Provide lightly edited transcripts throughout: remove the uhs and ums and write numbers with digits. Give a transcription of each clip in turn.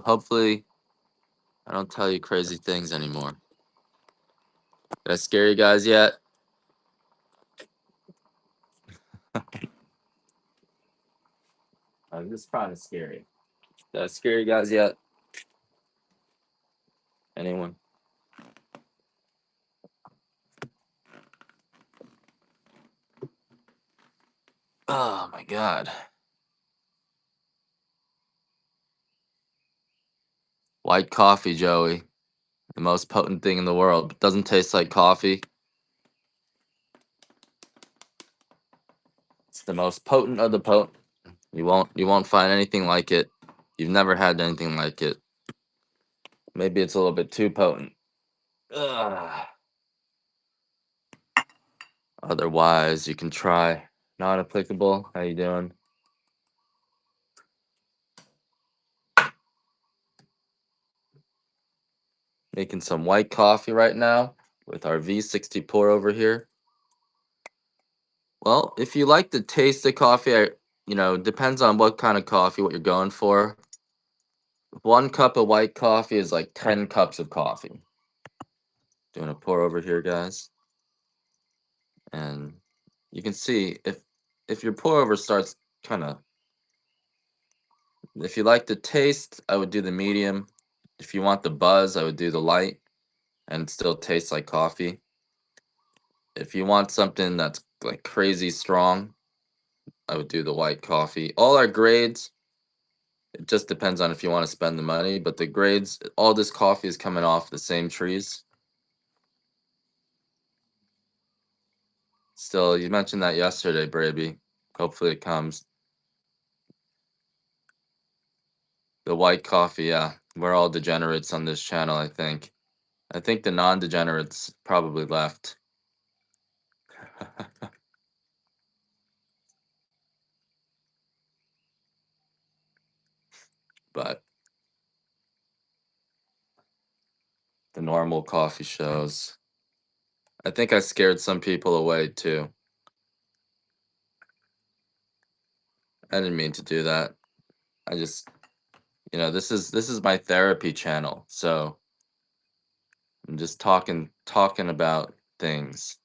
Hopefully, I don't tell you crazy things anymore. Did I scare you guys yet? I'm just trying to scare you. Did I scare you guys yet? Anyone? Oh my god. White coffee, Joey. The most potent thing in the world. Doesn't taste like coffee. It's the most potent of the potent. You won't find anything like it. You've never had anything like it. Maybe it's a little bit too potent. Ugh. Otherwise, you can try. Not applicable. How you doing? Making some white coffee right now with our V60 pour over here. Well, if you like the taste of coffee, depends on what kind of coffee, what you're going for. 1 cup of white coffee is like 10 cups of coffee. Doing a pour over here, guys. And you can see if your pour over starts kind of, if you like the taste, I would do the medium. If you want the buzz, I would do the light and it still tastes like coffee. If you want something that's like crazy strong, I would do the white coffee. All our grades, it just depends on if you want to spend the money, but the grades, all this coffee is coming off the same trees. Still, you mentioned that yesterday, Braby. Hopefully it comes. The white coffee, yeah. We're all degenerates on this channel, I think. I think the non-degenerates probably left. But the normal coffee shows. I think I scared some people away too. I didn't mean to do that. I just, this is my therapy channel. So I'm just talking about things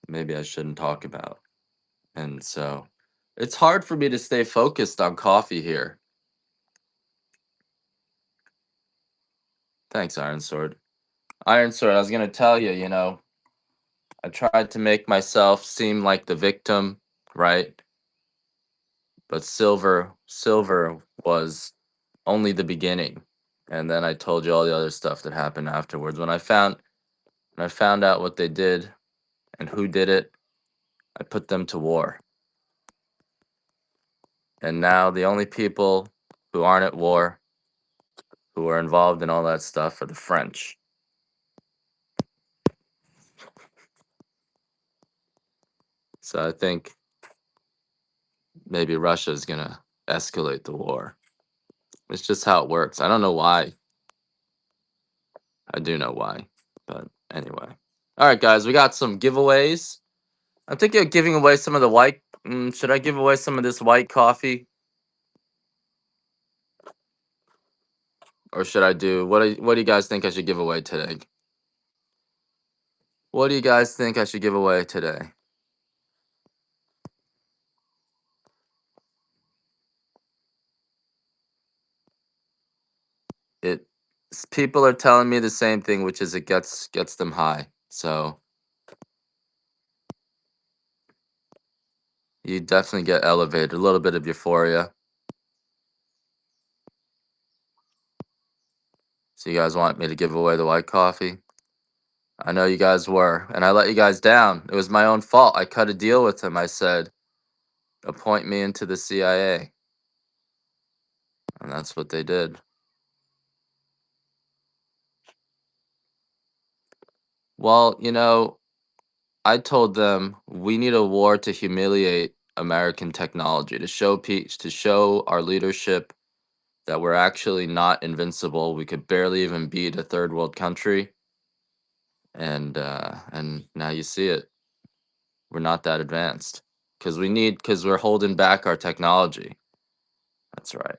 maybe I shouldn't talk about. And so it's hard for me to stay focused on coffee here. Thanks, Iron Sword. Iron Sword, I was gonna tell you, I tried to make myself seem like the victim, right? But silver was only the beginning. And then I told you all the other stuff that happened afterwards. When I found out what they did and who did it, I put them to war. And now the only people who aren't at war, who are involved in all that stuff, are the French. So I think maybe Russia is gonna escalate the war. It's just how it works. I don't know why. I do know why, but anyway. All right, guys, we got some giveaways. I'm thinking of giving away some of the white. Should I give away some of this white coffee, or should I do what do you guys think I should give away today? What do you guys think I should give away today? It People are telling me the same thing, which is it gets them high. So you definitely get elevated, a little bit of euphoria. So you guys want me to give away the white coffee? I know you guys were, and I let you guys down. It was my own fault. I cut a deal with him. I said, appoint me into the CIA. And that's what they did. Well, I told them we need a war to humiliate American technology, to show our leadership that we're actually not invincible. We could barely even beat a third world country. And now you see it. We're not that advanced because we're holding back our technology. That's right.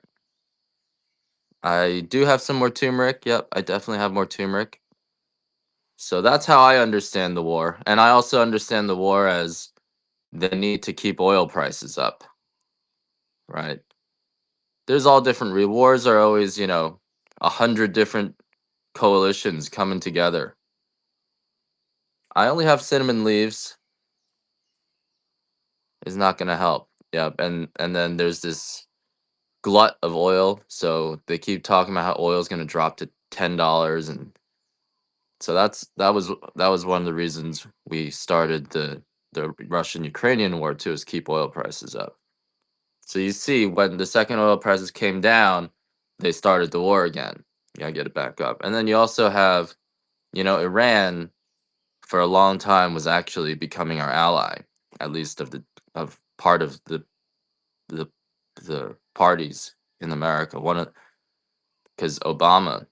I do have some more turmeric. Yep, I definitely have more turmeric. So that's how I understand the war. And I also understand the war as the need to keep oil prices up, right? There's all different wars are always, 100 different coalitions coming together. I only have cinnamon leaves. Is not gonna help. Yep, and then there's this glut of oil, so they keep talking about how oil is gonna drop to $10, and so that was one of the reasons we started the Russian-Ukrainian war too, is keep oil prices up. So you see, when the second oil prices came down, they started the war again. You gotta get it back up, and then you also have, Iran for a long time was actually becoming our ally, at least of part of the the parties in America. One of because Obama,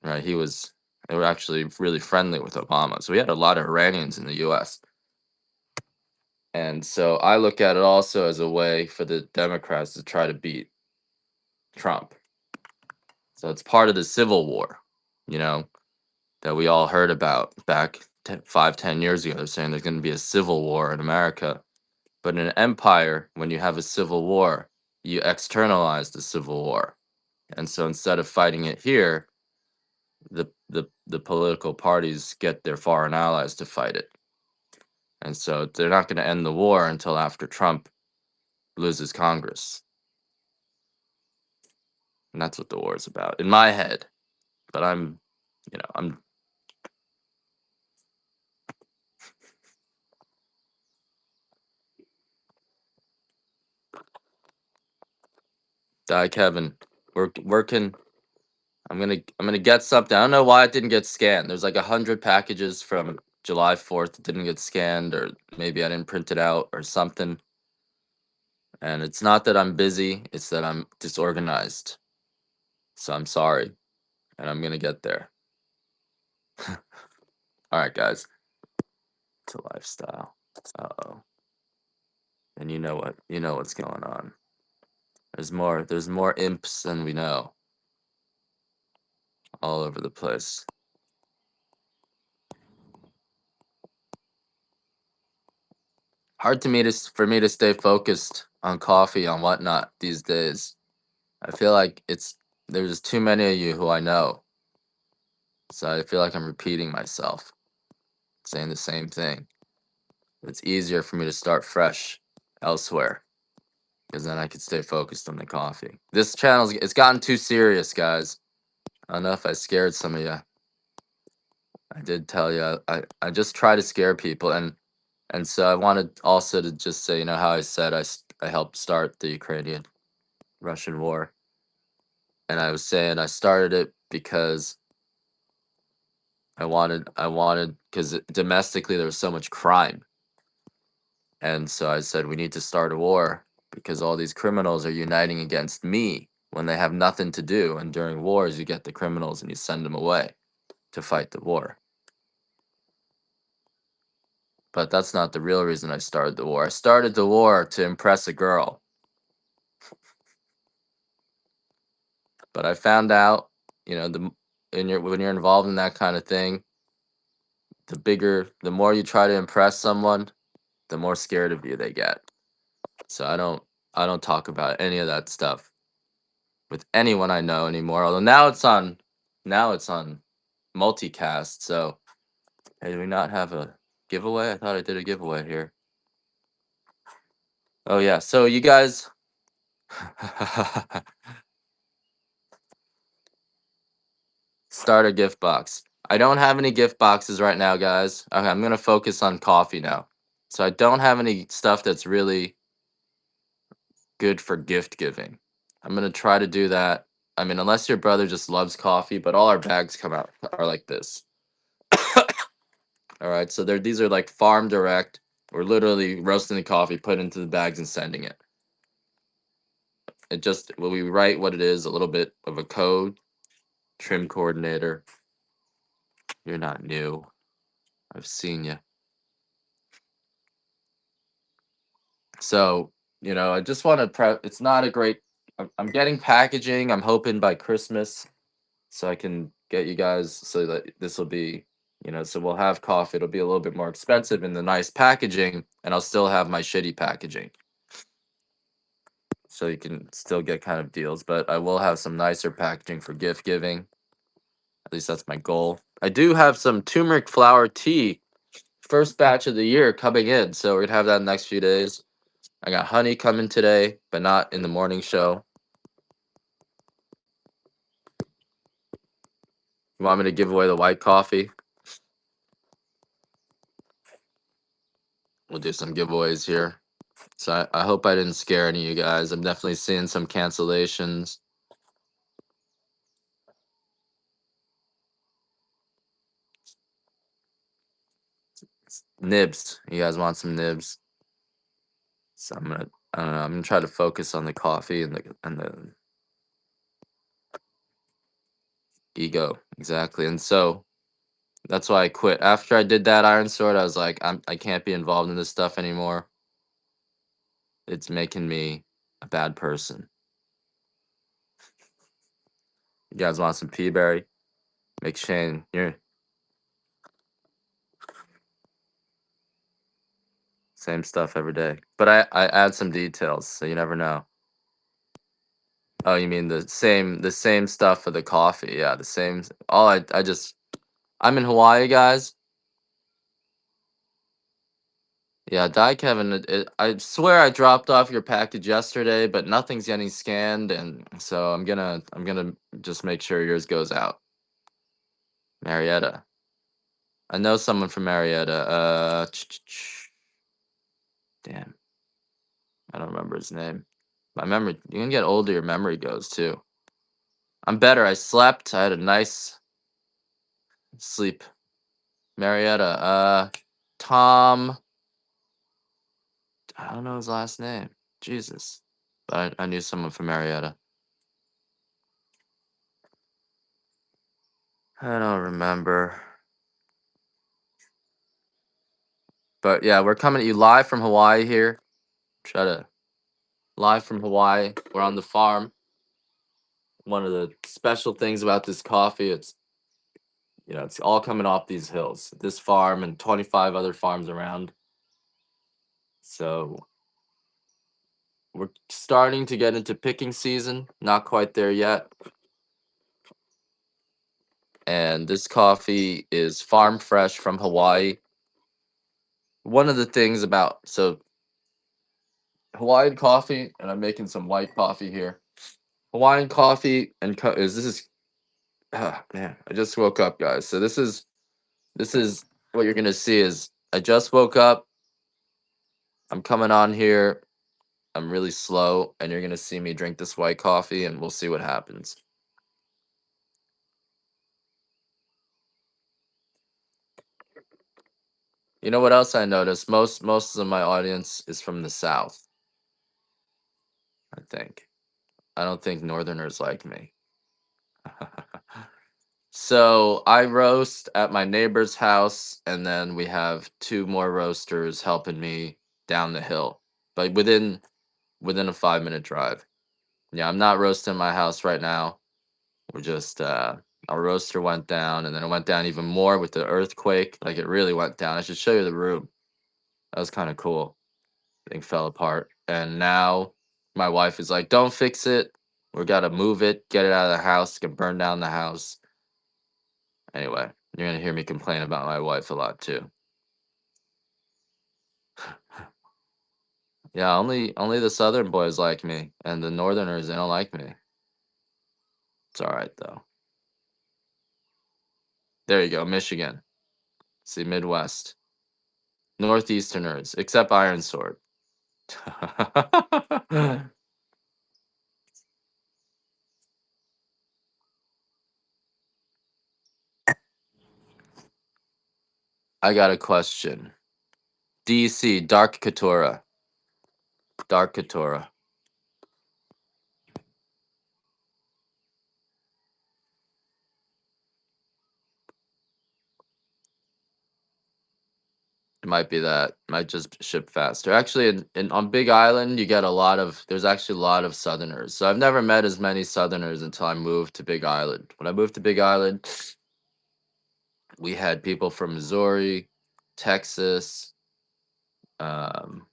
right? They were actually really friendly with Obama, so we had a lot of Iranians in the U.S. And so I look at it also as a way for the Democrats to try to beat Trump. So it's part of the Civil War, you know, that we all heard about back 5, 10 years ago. They're saying there's going to be a civil war in America. But in an empire, when you have a civil war, you externalize the civil war. And so instead of fighting it here, the political parties get their foreign allies to fight it. And so they're not going to end the war until after Trump loses Congress. And that's what the war is about in my head. But I'm Kevin. We're working. I'm gonna get something. I don't know why it didn't get scanned. There's like 100 packages from July 4th that didn't get scanned, or maybe I didn't print it out or something. And it's not that I'm busy, it's that I'm disorganized. So I'm sorry, and I'm gonna get there. All right, guys. It's a lifestyle. Uh-oh. And you know what's going on. There's more imps than we know all over the place. Hard for me to stay focused on coffee on whatnot these days. I feel like there's too many of you who I know. So I feel like I'm repeating myself, saying the same thing. It's easier for me to start fresh elsewhere because then I could stay focused on the coffee. This it's gotten too serious, guys. I don't know if I scared some of you. I did tell you I just try to scare people, and so I wanted also to just say, how I said I helped start the Ukrainian Russian war, and I was saying I started it because I wanted because domestically there was so much crime, and so I said we need to start a war because all these criminals are uniting against me when they have nothing to do, and during wars you get the criminals and you send them away to fight the war. But that's not the real reason I started the war. I started the war to impress a girl. But I found out, when you're involved in that kind of thing, the more you try to impress someone, the more scared of you they get. So I don't talk about any of that stuff with anyone I know anymore. Although now it's on multicast. So hey, do we not have a giveaway? I thought I did a giveaway here. Oh yeah. So you guys start a gift box. I don't have any gift boxes right now, guys. Okay, I'm gonna focus on coffee now. So I don't have any stuff that's really good for gift giving. I'm gonna try to do that. I mean, unless your brother just loves coffee, but all our bags come out are like this. All right, so these are like farm direct. We're literally roasting the coffee, put it into the bags, and sending it. We write what it is, a little bit of a code, trim coordinator. You're not new. I've seen you. So, I just want to it's not a great I'm getting packaging. I'm hoping by Christmas, so I can get you guys so that this will be, so we'll have coffee. It'll be a little bit more expensive in the nice packaging, and I'll still have my shitty packaging. So you can still get kind of deals, but I will have some nicer packaging for gift giving. At least that's my goal. I do have some turmeric flower tea, first batch of the year coming in, so we're gonna have that in the next few days. I got honey coming today, but not in the morning show. You want me to give away the white coffee? We'll do some giveaways here. So I hope I didn't scare any of you guys. I'm definitely seeing some cancellations. Nibs. You guys want some nibs? So I don't know, I'm gonna try to focus on the coffee and the ego. Exactly. And so that's why I quit. After I did that Iron Sword, I was like, I can't be involved in this stuff anymore. It's making me a bad person. You guys want some pea berry? McShane, you're same stuff every day. But I add some details, so you never know. Oh, you mean the same stuff for the coffee? Yeah, the same. All I just I'm in Hawaii, guys. Yeah, Di Kevin, I swear I dropped off your package yesterday, but nothing's getting scanned, and so I'm gonna just make sure yours goes out. Marietta, I know someone from Marietta. Damn, I don't remember his name. My memory, you can get older, your memory goes too. I'm better. I slept. I had a nice sleep. Marietta. Tom. I don't know his last name. Jesus. But I knew someone from Marietta. I don't remember. But yeah, we're coming at you live from Hawaii here. Try to live from Hawaii. We're on the farm. One of the special things about this coffee, it's all coming off these hills. This farm and 25 other farms around. So we're starting to get into picking season. Not quite there yet. And this coffee is farm fresh from Hawaii. One of the things about Hawaiian coffee, and I'm making some white coffee here. Hawaiian coffee is this is man, I just woke up, guys. So this is what you're gonna see is I just woke up. I'm coming on here. I'm really slow, and you're gonna see me drink this white coffee, and we'll see what happens. You know what else I noticed? Most of my audience is from the South. I think. I don't think Northerners like me. So I roast at my neighbor's house, and then we have two more roasters helping me down the hill, but within a 5-minute drive. Yeah, I'm not roasting my house right now. We're just our roaster went down, and then it went down even more with the earthquake. Like it really went down. I should show you the room. That was kind of cool. Thing fell apart, and now my wife is like, "Don't fix it. We gotta move it, get it out of the house, get burned down the house." Anyway, you're gonna hear me complain about my wife a lot too. Yeah, only the southern boys like me, and the northerners they don't like me. It's all right though. There you go, Michigan. See, Midwest, Northeasterners, except Iron Sword. I got a question. DC Dark Katora. Dark Katora. It might be that. Might just ship faster. Actually, in on Big Island, you get a lot of. There's actually a lot of Southerners. So I've never met as many Southerners until I moved to Big Island. When I moved to Big Island, we had people from Missouri, Texas, um,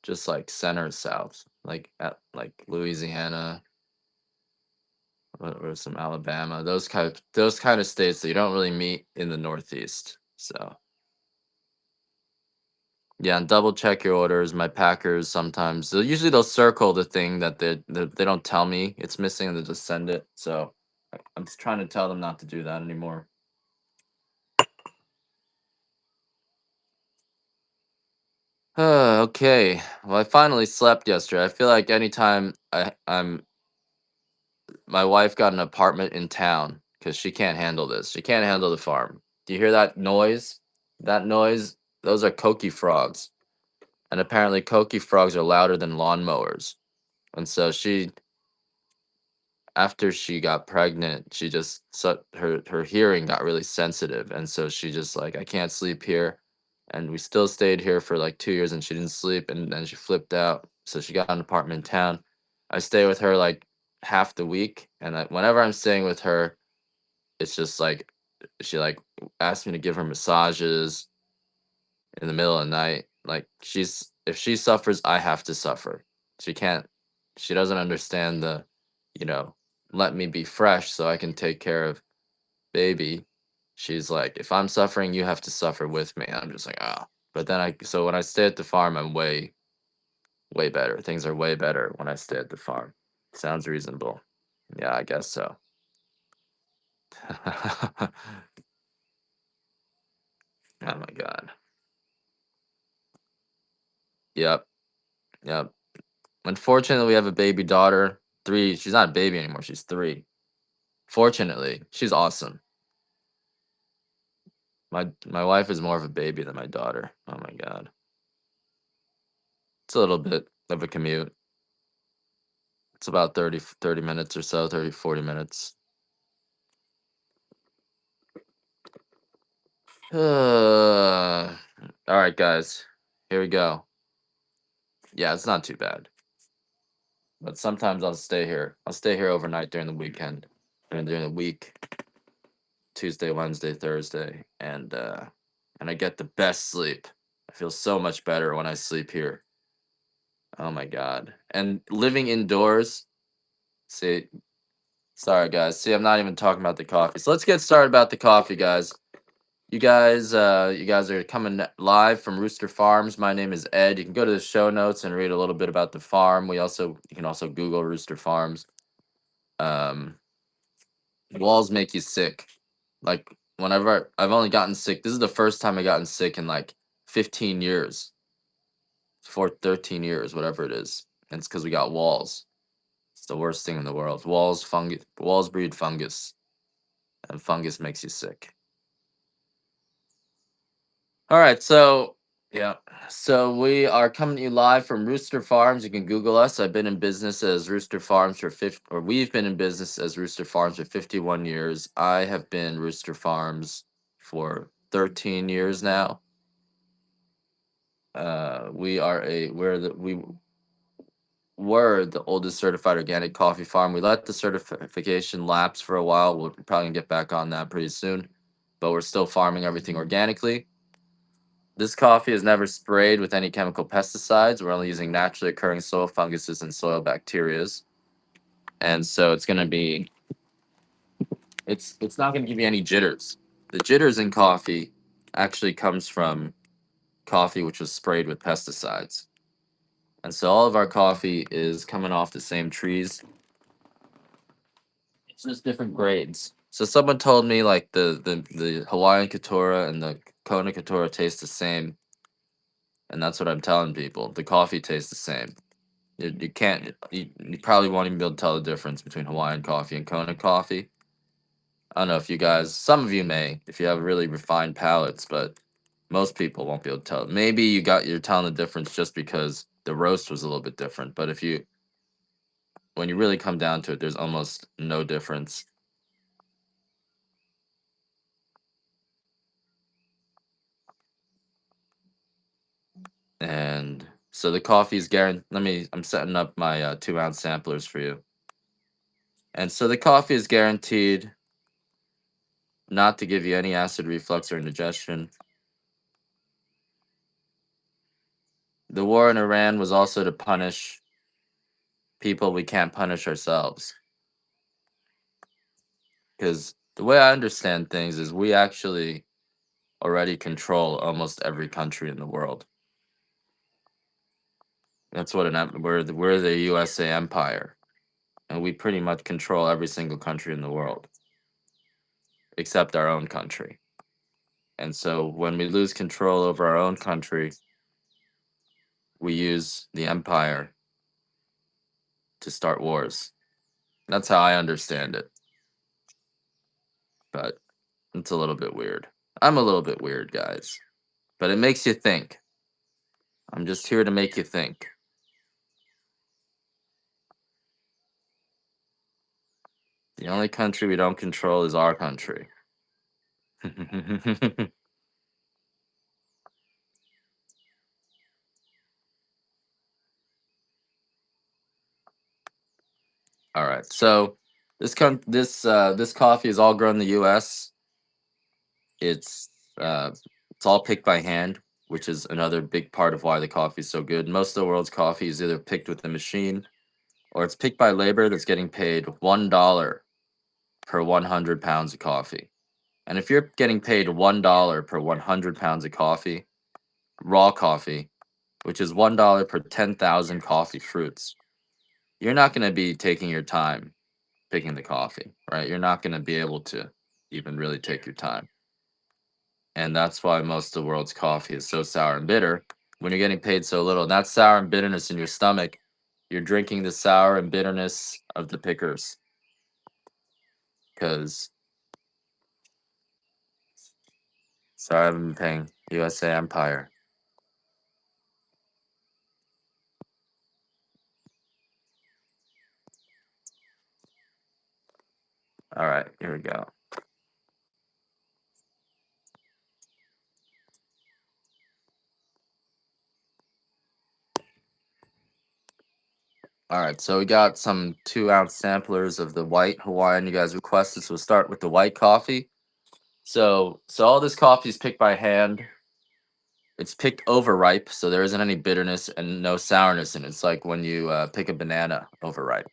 just like center south, like at like Louisiana, or some Alabama. Those kind of states that you don't really meet in the Northeast. So yeah, and double check your orders. My packers sometimes usually they'll circle the thing that they don't tell me it's missing and they just send it. So I'm just trying to tell them not to do that anymore. Okay. Well, I finally slept yesterday. I feel like anytime I'm my wife got an apartment in town because she can't handle this. She can't handle the farm. Do you hear that noise? That noise? Those are coqui frogs. And apparently coqui frogs are louder than lawnmowers. And so after she got pregnant, she just her hearing got really sensitive, and so she just like I can't sleep here, and we still stayed here for like 2 years, and she didn't sleep, and then she flipped out, so she got an apartment in town. I stay with her like half the week, and whenever I'm staying with her, it's just like she like asks me to give her massages in the middle of the night. Like she's if she suffers, I have to suffer. She can't she doesn't understand the, you know, let me be fresh so I can take care of baby. She's like, if I'm suffering, you have to suffer with me. I'm just like, ah. But then so when I stay at the farm, I'm way better. Things are way better when I stay at the farm. Sounds reasonable. Yeah, I guess so. Oh my god. Yep. Yep. Unfortunately, we have a baby daughter. Three. She's not a baby anymore. She's three. Fortunately, she's awesome. My wife is more of a baby than my daughter. Oh my god. It's a little bit of a commute. It's about 30 minutes or so, 30 40 minutes. All right, guys. Here we go. Yeah, it's not too bad. But sometimes I'll stay here. I'll stay here overnight during the weekend and during the week, Tuesday, Wednesday, Thursday, and I get the best sleep. I feel so much better when I sleep here. Oh my god. And living indoors, see, sorry guys. See, I'm not even talking about the coffee. So let's get started about the coffee, guys. You guys are coming live from Rooster Farms. My name is Ed. You can go to the show notes and read a little bit about the farm. You can also Google Rooster Farms. Um, walls make you sick. Like whenever I've only gotten sick. This is the first time I gotten sick in like 15 years, for 13 years, whatever it is. And it's because we got walls. It's the worst thing in the world. Walls breed fungus, and fungus makes you sick. All right, so yeah, so we are coming to you live from Rooster Farms. You can Google us. I've been in business as Rooster Farms for 50, or we've been in business as Rooster Farms for 51 years. I have been Rooster Farms for 13 years now. We were the oldest certified organic coffee farm. We let the certification lapse for a while. We'll probably get back on that pretty soon, but we're still farming everything organically. This coffee is never sprayed with any chemical pesticides. We're only using naturally occurring soil funguses and soil bacterias. And so it's not gonna give you any jitters. The jitters in coffee actually comes from coffee which was sprayed with pesticides. And so all of our coffee is coming off the same trees. It's just different grades. So someone told me like the Hawaiian Katura and the Kona Katura taste the same, and that's what I'm telling people. The coffee tastes the same. You can't you probably won't even be able to tell the difference between Hawaiian coffee and Kona coffee. I don't know if you guys, some of you may, if you have really refined palates, but most people won't be able to tell. Maybe you're telling the difference just because the roast was a little bit different. But when you really come down to it, there's almost no difference. And so the coffee is guaranteed. I'm setting up my 2 ounce samplers for you. And so the coffee is guaranteed not to give you any acid reflux or indigestion. The war in Iran was also to punish people we can't punish ourselves. Because the way I understand things is we actually already control almost every country in the world. That's what we're the USA empire, and we pretty much control every single country in the world except our own country. And so when we lose control over our own country, we use the empire to start wars. That's how I understand it. But it's a little bit weird. I'm a little bit weird, guys. But it makes you think. I'm just here to make you think. The only country we don't control is our country. All right. So this coffee is all grown in the U.S. It's uh, it's all picked by hand, which is another big part of why the coffee is so good. Most of the world's coffee is either picked with a machine or it's picked by labor that's getting paid $1 per 100 pounds of coffee. And if you're getting paid $1 per 100 pounds of coffee, raw coffee, which is $1 per 10,000 coffee fruits, you're not going to be taking your time picking the coffee, right? You're not going to be able to even really take your time. And that's why most of the world's coffee is so sour and bitter when you're getting paid so little. And that sour and bitterness in your stomach, you're drinking the sour and bitterness of the pickers. Because, sorry, I haven't been paying USA Empire. All right, here we go. All right, so we got some 2 ounce samplers of the white Hawaiian you guys requested. So we'll start with the white coffee. So all this coffee is picked by hand. It's picked overripe, so there isn't any bitterness and no sourness in it. It's like when you pick a banana overripe.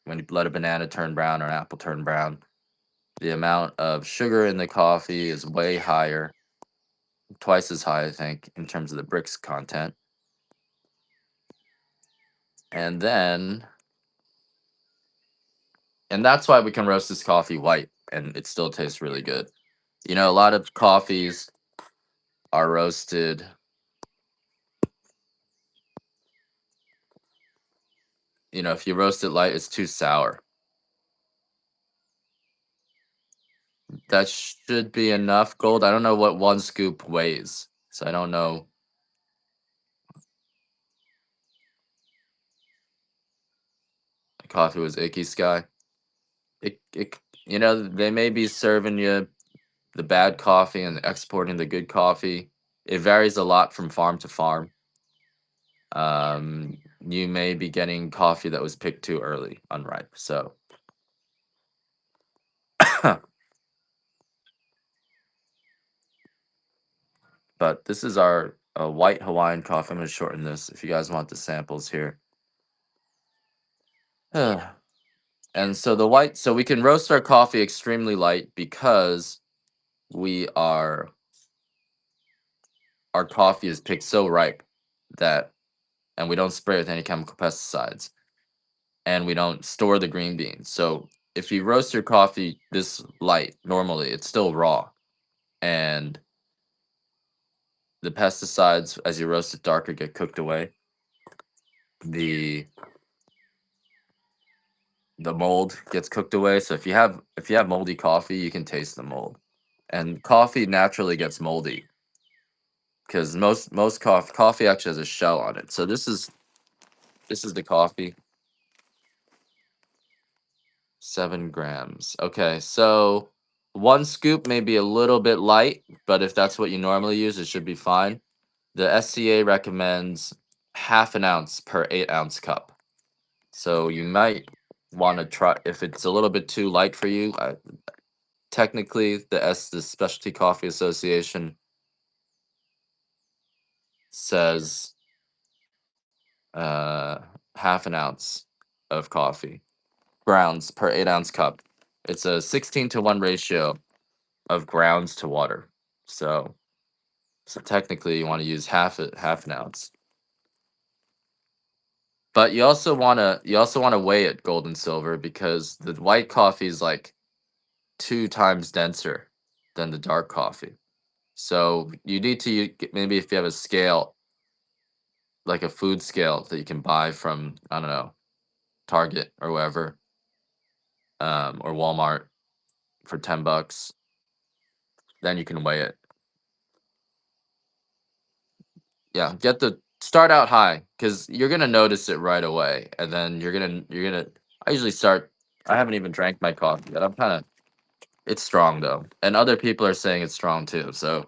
When you let a banana turn brown or an apple turn brown, the amount of sugar in the coffee is way higher, twice as high, I think, in terms of the bricks content. And then, and that's why we can roast this coffee white and it still tastes really good. You know, a lot of coffees are roasted. You know, if you roast it light, it's too sour. That should be enough gold. I don't know what 1 scoop weighs, so I don't know. The coffee was icky sky. You know, they may be serving you the bad coffee and exporting the good coffee. It varies a lot from farm to farm. You may be getting coffee that was picked too early, unripe. So, but this is our white Hawaiian coffee. I'm going to shorten this if you guys want the samples here. And so so we can roast our coffee extremely light because we are, our coffee is picked so ripe that, and we don't spray it with any chemical pesticides, and we don't store the green beans. So if you roast your coffee this light, normally it's still raw, and the pesticides as you roast it darker get cooked away. The the mold gets cooked away. So if you have moldy coffee, you can taste the mold. And coffee naturally gets moldy because most coffee actually has a shell on it. So this is the coffee. 7 grams. Okay, so 1 scoop may be a little bit light, but if that's what you normally use, it should be fine. the SCA recommends half an ounce per 8-ounce cup. So you might want to try if it's a little bit too light for you. Technically, the Specialty Coffee Association says uh, half an ounce of coffee grounds per 8-ounce cup. It's a 16-to-1 ratio of grounds to water. So technically, you want to use half an ounce. But you also want to weigh it gold and silver because the white coffee is like 2 times denser than the dark coffee. So you need to maybe if you have a scale, like a food scale that you can buy from, I don't know, Target or wherever, or Walmart for $10, then you can weigh it. Yeah, start out high because you're gonna notice it right away, and then you're gonna. I usually start. I haven't even drank my coffee yet. I'm kind of. It's strong though, and other people are saying it's strong too. So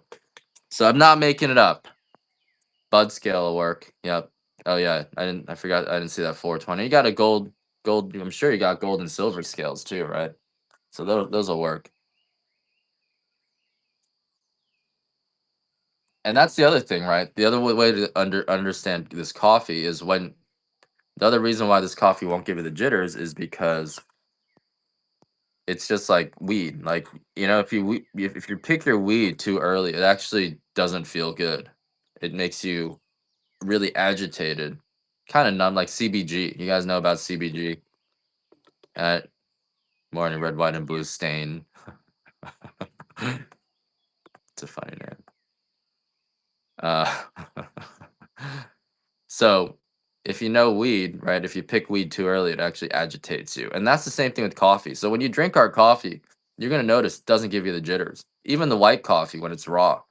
I'm not making it up. Bud scale will work. Yep. Oh yeah, I didn't. I forgot. I didn't see that 420. You got a gold. I'm sure you got gold and silver scales too, right? So those will work. And that's the other thing, right? The other way to understand this coffee is when the other reason why this coffee won't give you the jitters is because it's just like weed. Like, if you pick your weed too early, it actually doesn't feel good. It makes you really agitated, kind of numb, like CBG. You guys know about CBG? At Morning Red, White, and Blue Stain. It's a funny name. Uh, so if you know weed, right? If you pick weed too early, it actually agitates you, and that's the same thing with coffee. So when you drink our coffee, you're gonna notice it doesn't give you the jitters. Even the white coffee, when it's raw,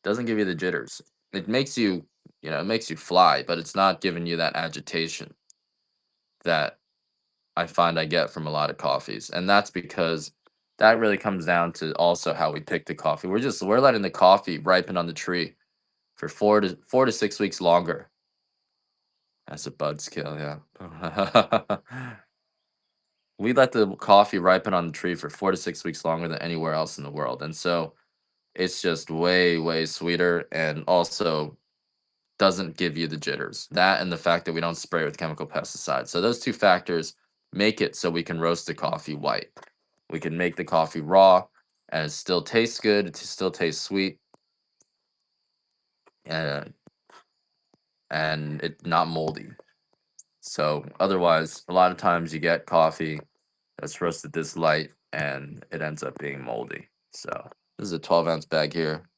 doesn't give you the jitters. It makes you, it makes you fly, but it's not giving you that agitation that I find I get from a lot of coffees, and that's because that really comes down to also how we pick the coffee. We're letting the coffee ripen on the tree for 4 to 6 weeks longer. That's a bud skill, yeah. We let the coffee ripen on the tree for 4 to 6 weeks longer than anywhere else in the world, and so it's just way, way sweeter, and also doesn't give you the jitters. That and the fact that we don't spray it with chemical pesticides. So those two factors make it so we can roast the coffee white. We can make the coffee raw and it still tastes good. It still tastes sweet, uh, and it's not moldy. So otherwise, a lot of times you get coffee that's roasted this light and it ends up being moldy. So this is a 12-ounce bag here.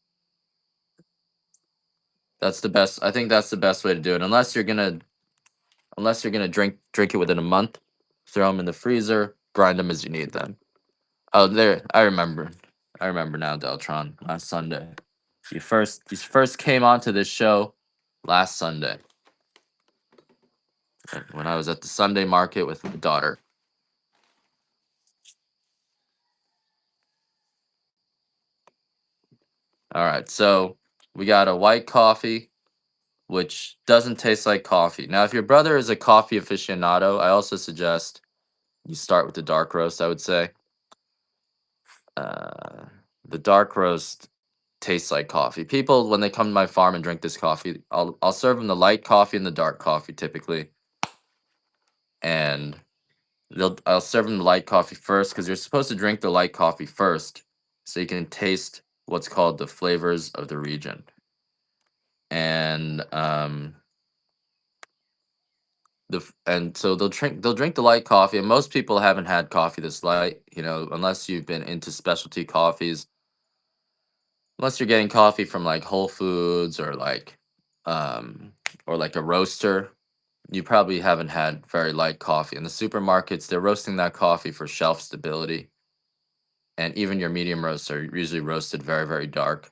That's the best. I think that's the best way to do it. Unless you're gonna drink it within a month, throw them in the freezer, grind them as you need them. Oh, there, I remember. I remember now, Deltron. Last Sunday, you first came onto this show last Sunday when I was at the Sunday market with my daughter. All right, so we got a white coffee, which doesn't taste like coffee. Now, if your brother is a coffee aficionado, I also suggest you start with the dark roast. I would say uh, the dark roast tastes like coffee. People, when they come to my farm and drink this coffee, I'll serve them the light coffee and the dark coffee typically, and I'll serve them the light coffee first because you're supposed to drink the light coffee first, so you can taste what's called the flavors of the region. And so they'll drink the light coffee, and most people haven't had coffee this light, unless you've been into specialty coffees, unless you're getting coffee from like Whole Foods um or like a roaster. You probably haven't had very light coffee. In the supermarkets, they're roasting that coffee for shelf stability, and even your medium roasts are usually roasted very, very dark.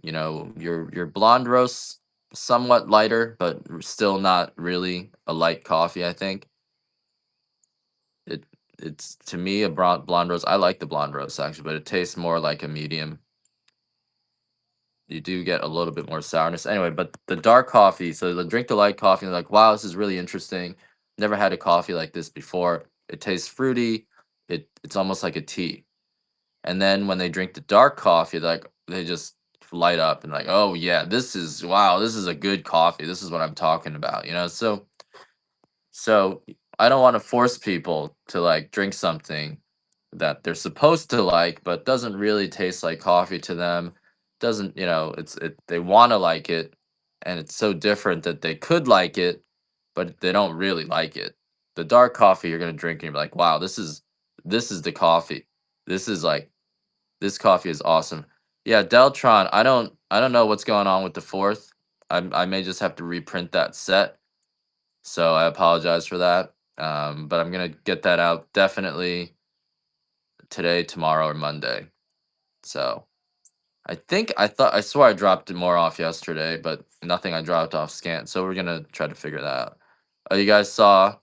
Your blonde roasts somewhat lighter, but still not really a light coffee. I think it it's to me a blonde roast. I like the blonde roast actually, but it tastes more like a medium. you do get a little bit more sourness. Anyway, but the dark coffee, so the drink the light coffee, and like, wow, this is really interesting. Never had a coffee like this before. It tastes fruity. It's almost like a tea. And then when they drink the dark coffee, like they just light up and like, oh yeah, this is wow, this is a good coffee. This is what I'm talking about, you know? So I don't want to force people to like drink something that they're supposed to like, but doesn't really taste like coffee to them. Doesn't, you know, they want to like it, and it's so different that they could like it, but they don't really like it. The dark coffee you're gonna drink and you're like, wow, this is the coffee. This is like this coffee is awesome. Yeah, Deltron. I don't know what's going on with the fourth. I may just have to reprint that set, so I apologize for that. But I'm gonna get that out definitely today, tomorrow, or Monday. So I swore I dropped it more off yesterday, but nothing I dropped off scanned. So we're gonna try to figure that out. Oh, you guys saw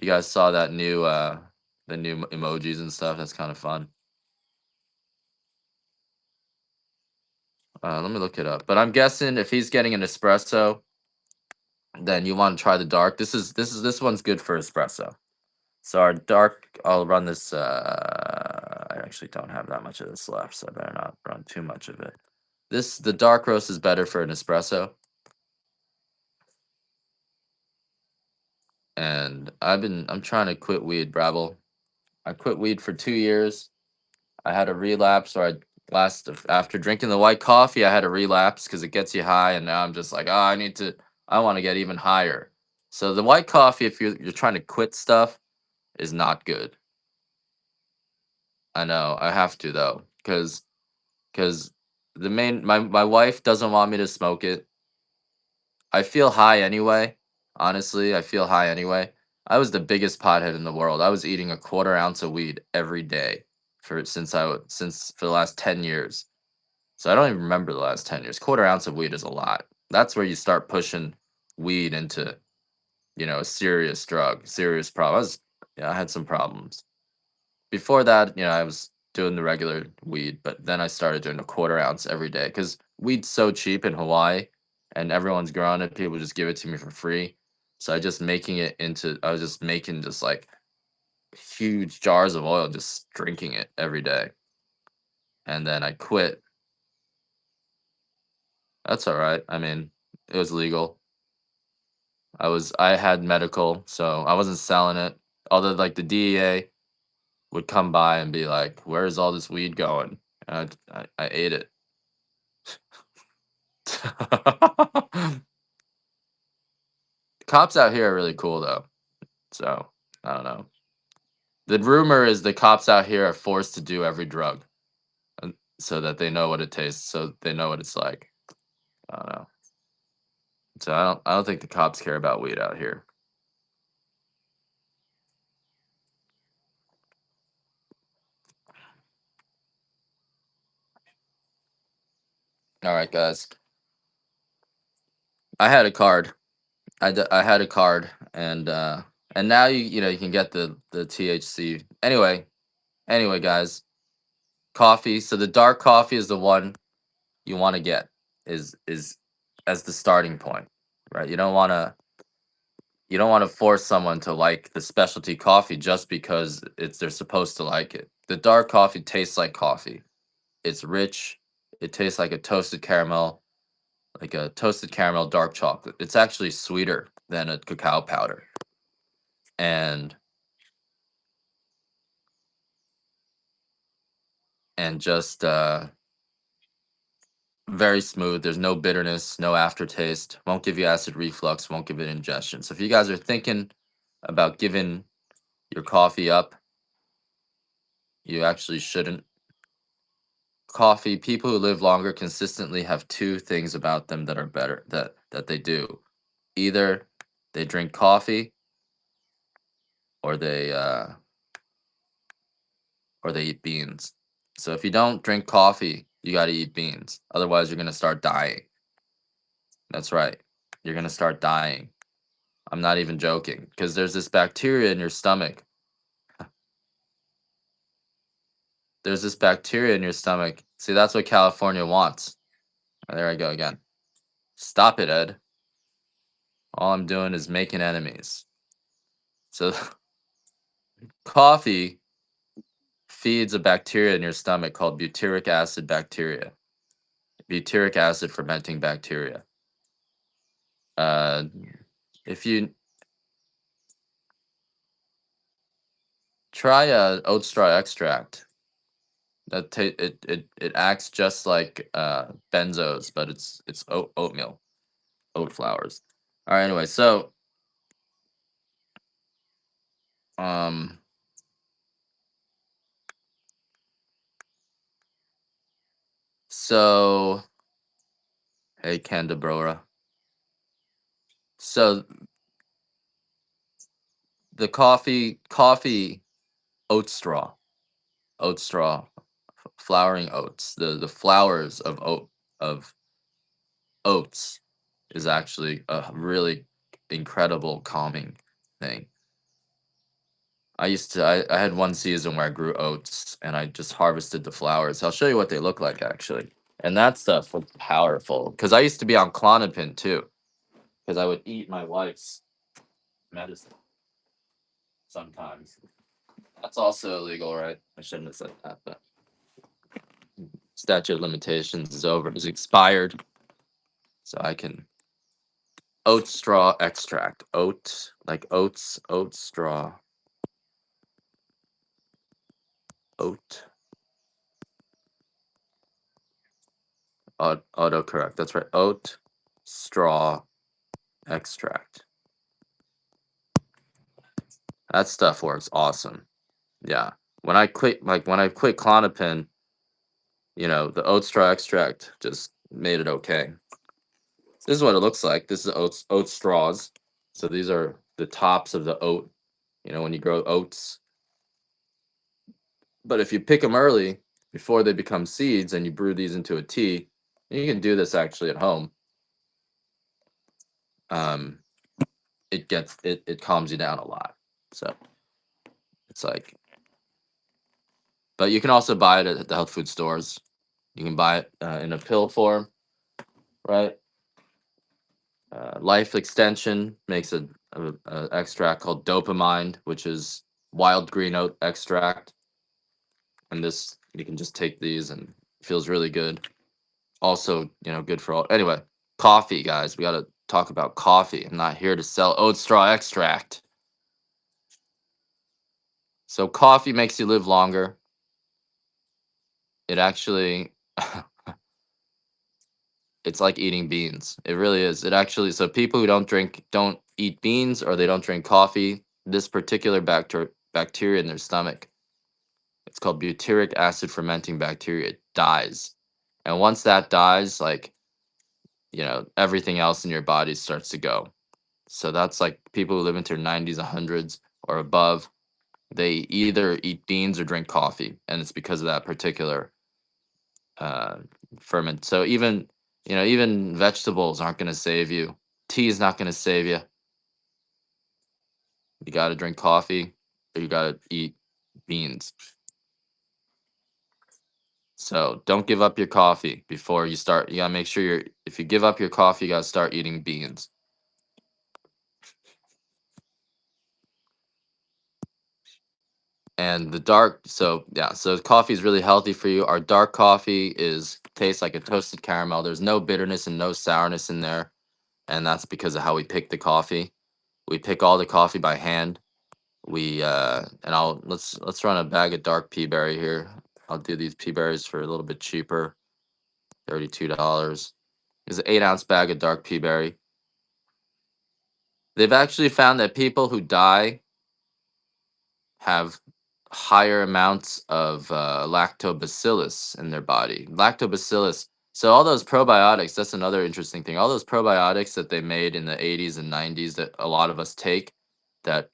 that new the new emojis and stuff. That's kind of fun. Let me look it up. But I'm guessing if he's getting an espresso, then you want to try the dark. This one's good for espresso. So our dark, I'll run this. I actually don't have that much of this left, so I better not run too much of it. The dark roast is better for an espresso. And I'm trying to quit weed, Brabble. I quit weed for 2 years. I had a relapse, or after drinking the white coffee, I had a relapse because it gets you high, and now I'm just like, oh, I want to get even higher. So the white coffee, if you're trying to quit stuff, is not good. I know I have to though, because my wife doesn't want me to smoke it. I feel high anyway. Honestly, I feel high anyway. I was the biggest pothead in the world. I was eating a quarter ounce of weed every day for the last 10 years. So I don't even remember the last 10 years. Quarter ounce of weed is a lot. That's where you start pushing weed into, a serious drug, serious problem. I had some problems. Before that, I was doing the regular weed, but then I started doing a quarter ounce every day because weed's so cheap in Hawaii, and everyone's growing it. People just give it to me for free. So I was just making just like huge jars of oil, just drinking it every day. And then I quit. That's all right. I mean, it was legal. I had medical, so I wasn't selling it. Although like the DEA would come by and be like, "Where's all this weed going?" And I ate it. Cops out here are really cool though. So I don't know. The rumor is the cops out here are forced to do every drug, so that they know what it tastes, so they know what it's like. I don't know. So I don't think the cops care about weed out here. All right, guys. I had a card. I had a card, and now you can get the THC. Anyway, guys, coffee. So the dark coffee is the one you want to get is as the starting point, right? You don't want to force someone to like the specialty coffee just because they're supposed to like it. The dark coffee tastes like coffee. It's rich. It tastes like a toasted caramel dark chocolate. It's actually sweeter than a cacao powder. And just very smooth. There's no bitterness, no aftertaste. Won't give you acid reflux, won't give it ingestion. So if you guys are thinking about giving your coffee up, you actually shouldn't. Coffee, people who live longer consistently have two things about them that are better that they do. Either they drink coffee, or they eat beans. So if you don't drink coffee, you got to eat beans. Otherwise, you're going to start dying. That's right. You're going to start dying. I'm not even joking because there's this bacteria in your stomach. There's this bacteria in your stomach. See, that's what California wants. There I go again. Stop it, Ed. All I'm doing is making enemies. So coffee feeds a bacteria in your stomach called butyric acid bacteria. Butyric acid fermenting bacteria. Uh, if you try oat straw extract, it acts just like benzos, but it's oatmeal, oat flours. All right. Anyway, um, so hey, Candabrora. So the coffee oat straw, flowering oats. The flowers of oats is actually a really incredible calming thing. I had one season where I grew oats and I just harvested the flowers. I'll show you what they look like actually. And that stuff was powerful because I used to be on Clonopin too because I would eat my wife's medicine sometimes. That's also illegal, right? I shouldn't have said that, but statute of limitations is over. It's expired, so I can oat straw extract. Oat like oats, oat straw, oat. Autocorrect. That's right. Oat straw extract. That stuff works awesome. Yeah. When I quit Clonopin, the oat straw extract just made it okay. This is what it looks like. This is oat straws. So these are the tops of the oat, when you grow oats. But if you pick them early before they become seeds and you brew these into a tea, you can do this actually at home. Um, it calms you down a lot. So it's like, but you can also buy it at the health food stores. You can buy it in a pill form, right? Life Extension makes a extract called dopamine, which is wild green oat extract, and this you can just take these and it feels really good. Also, good for all. Anyway, coffee, guys. We got to talk about coffee. I'm not here to sell oat straw extract. So coffee makes you live longer. It actually it's like eating beans. It really is. It actually so people who don't eat beans or they don't drink coffee, this particular bacteria in their stomach, it's called butyric acid fermenting bacteria, it dies. And once that dies, like, everything else in your body starts to go. So that's like people who live into their 90s, 100s or above, they either eat beans or drink coffee, and it's because of that particular uh, ferment. So even vegetables aren't going to save you. Tea is not going to save you. You got to drink coffee or you got to eat beans. So don't give up your coffee before you start. You got to make sure if you give up your coffee, you got to start eating beans. And so coffee is really healthy for you. Our dark coffee tastes like a toasted caramel. There's no bitterness and no sourness in there, and that's because of how we pick the coffee. We pick all the coffee by hand. We and I'll let's run a bag of dark pea berry here. I'll do these pea berries for a little bit cheaper, $32. It's an 8-ounce bag of dark pea berry. They've actually found that people who die have higher amounts of lactobacillus in their body. Lactobacillus. So all those probiotics, that's another interesting thing. All those probiotics that they made in the 80s and 90s that a lot of us take that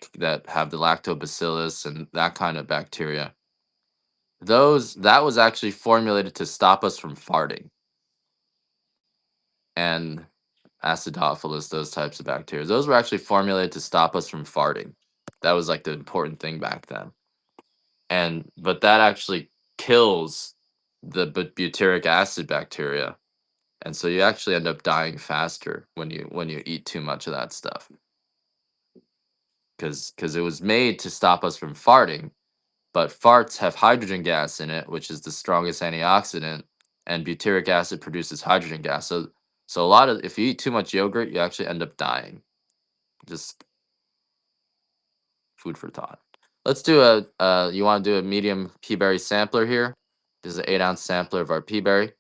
have the lactobacillus and that kind of bacteria. That was actually formulated to stop us from farting. And acidophilus, those types of bacteria. Those were actually formulated to stop us from farting. That was like the important thing back then. But that actually kills the butyric acid bacteria, and so you actually end up dying faster when you eat too much of that stuff because it was made to stop us from farting, but farts have hydrogen gas in it, which is the strongest antioxidant, and butyric acid produces hydrogen gas. So a lot of if you eat too much yogurt, you actually end up dying. Just food for thought. Let's do a you want to do a medium pea berry sampler here? This is an 8-ounce sampler of our pea berry.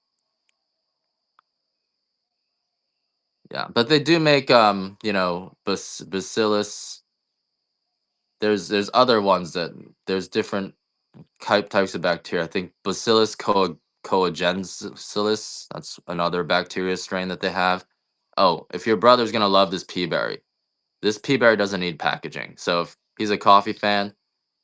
Yeah, but they do make bacillus. There's other ones that there's different types of bacteria. I think Bacillus coagensis. That's another bacteria strain that they have. Oh, if your brother's gonna love this pea berry doesn't need packaging. So if he's a coffee fan,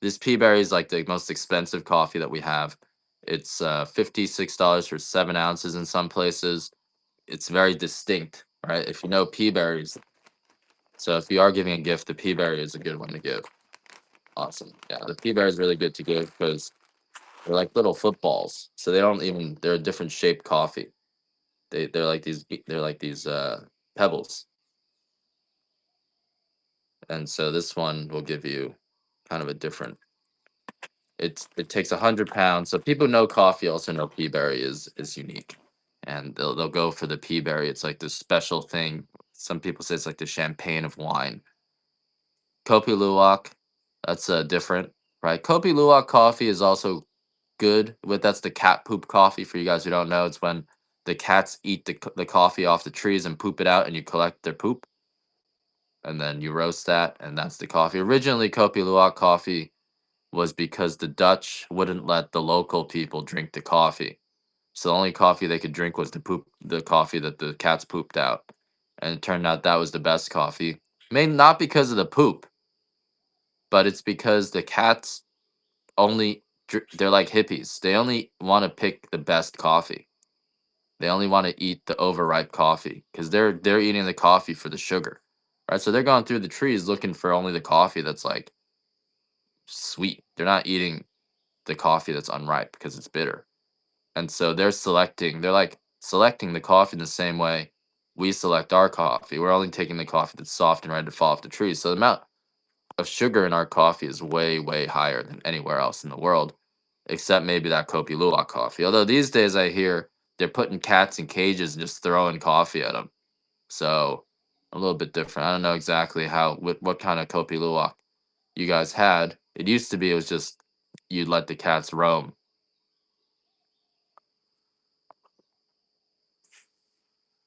this pea berry is like the most expensive coffee that we have. It's $56 for 7 ounces in some places. It's very distinct, right? If you know pea berries, so if you are giving a gift, the pea berry is a good one to give. Awesome. Yeah, the pea berry is really good to give because they're like little footballs. So they're a different shaped coffee. They're like these pebbles. And so this one will give you kind of a different it takes 100 pounds. So people who know coffee also know pea berry is unique. And they'll go for the pea berry. It's like this special thing. Some people say it's like the champagne of wine. Kopi Luwak, that's different, right? Kopi Luwak coffee is also good, but that's the cat poop coffee. For you guys who don't know, it's when the cats eat the coffee off the trees and poop it out, and you collect their poop, and then you roast that, and that's the coffee. Originally, Kopi Luwak coffee was because the Dutch wouldn't let the local people drink the coffee. So the only coffee they could drink was the coffee that the cats pooped out. And it turned out that was the best coffee. Maybe not because of the poop, but it's because the cats they're like hippies. They only want to pick the best coffee. They only want to eat the overripe coffee because they're eating the coffee for the sugar. Right? So they're going through the trees looking for only the coffee that's like sweet. They're not eating the coffee that's unripe because it's bitter. And so they're like selecting the coffee in the same way we select our coffee. We're only taking the coffee that's soft and ready to fall off the tree. So the amount of sugar in our coffee is way, way higher than anywhere else in the world, except maybe that Kopi Luwak coffee. Although these days I hear they're putting cats in cages and just throwing coffee at them. So a little bit different. I don't know exactly what kind of Kopi Luwak you guys had. It used to be it was just you'd let the cats roam.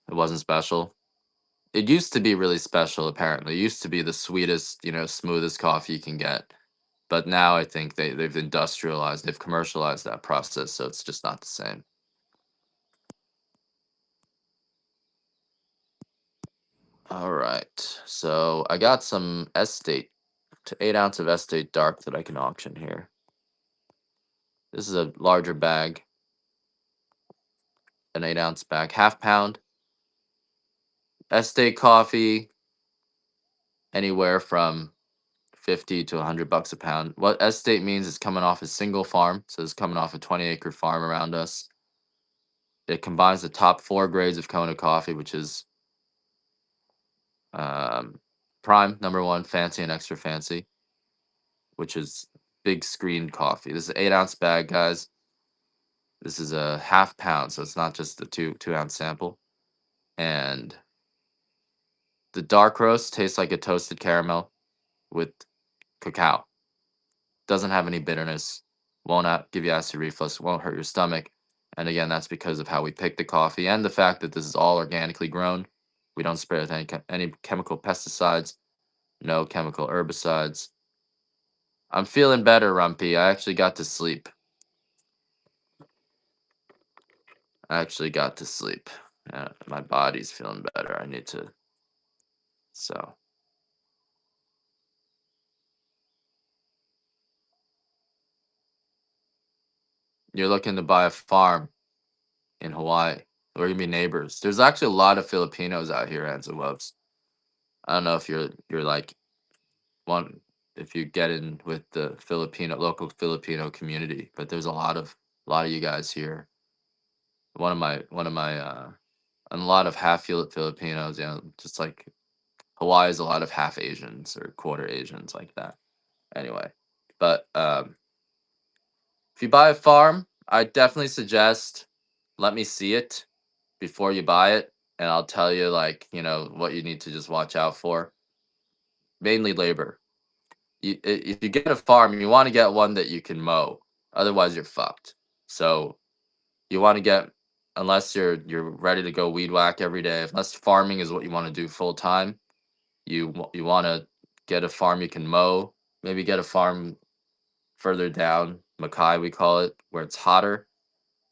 It wasn't special. It used to be really special, apparently. It used to be the sweetest, smoothest coffee you can get. But now I think they've industrialized, they've commercialized that process, so it's just not the same. All right. So I got some estate to 8 ounce of estate dark that I can auction here. This is a larger bag, an 8 ounce bag, half pound. Estate coffee, anywhere from 50 to $100 a pound. What estate means is coming off a single farm. So it's coming off a 20-acre farm around us. It combines the top 4 grades of Kona coffee, which is um, prime, number one, fancy and extra fancy, which is big screen coffee. This is an 8 ounce bag, guys. This is a half pound, so it's not just the two ounce sample. And the dark roast tastes like a toasted caramel with cacao. Doesn't have any bitterness. Won't give you acid reflux. Won't hurt your stomach. And again, that's because of how we pick the coffee and the fact that this is all organically grown. We don't spray it with any chemical pesticides, no chemical herbicides. I'm feeling better, Rumpy. I actually got to sleep. I actually got to sleep. My body's feeling better. I need to. So, you're looking to buy a farm in Hawaii. We're gonna be neighbors. There's actually a lot of Filipinos out here, Ends and Wubs. I don't know if you're like one if you get in with the local Filipino community, but there's a lot of you guys here. One of my and a lot of half Filipinos. You know, just like Hawaii is a lot of half Asians or quarter Asians like that. Anyway, but if you buy a farm, I definitely suggest let me see it before you buy it, and I'll tell you like what you need to just watch out for. Mainly labor. If you get a farm, you want to get one that you can mow. Otherwise, you're fucked. So you want to get unless you're ready to go weed whack every day. Unless farming is what you want to do full time, you want to get a farm you can mow. Maybe get a farm further down, Mackay we call it, where it's hotter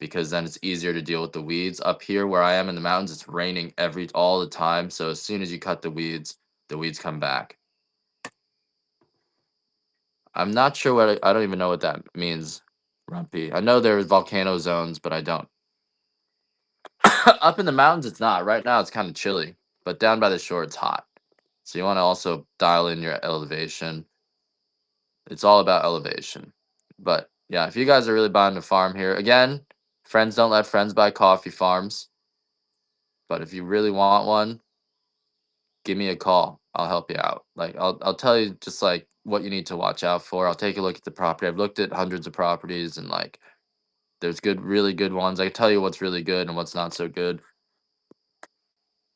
because then it's easier to deal with the weeds. Up here where I am in the mountains, it's raining all the time. So as soon as you cut the weeds come back. I'm not sure I don't even know what that means, Rumpy. I know there's volcano zones, but I don't. Up in the mountains, it's not. Right now, it's kind of chilly, but down by the shore, it's hot. So you want to also dial in your elevation. It's all about elevation. But yeah, if you guys are really buying a farm here, again, friends don't let friends buy coffee farms. But if you really want one, give me a call. I'll help you out. Like I'll tell you just like what you need to watch out for. I'll take a look at the property. I've looked at hundreds of properties and like there's really good ones. I can tell you what's really good and what's not so good.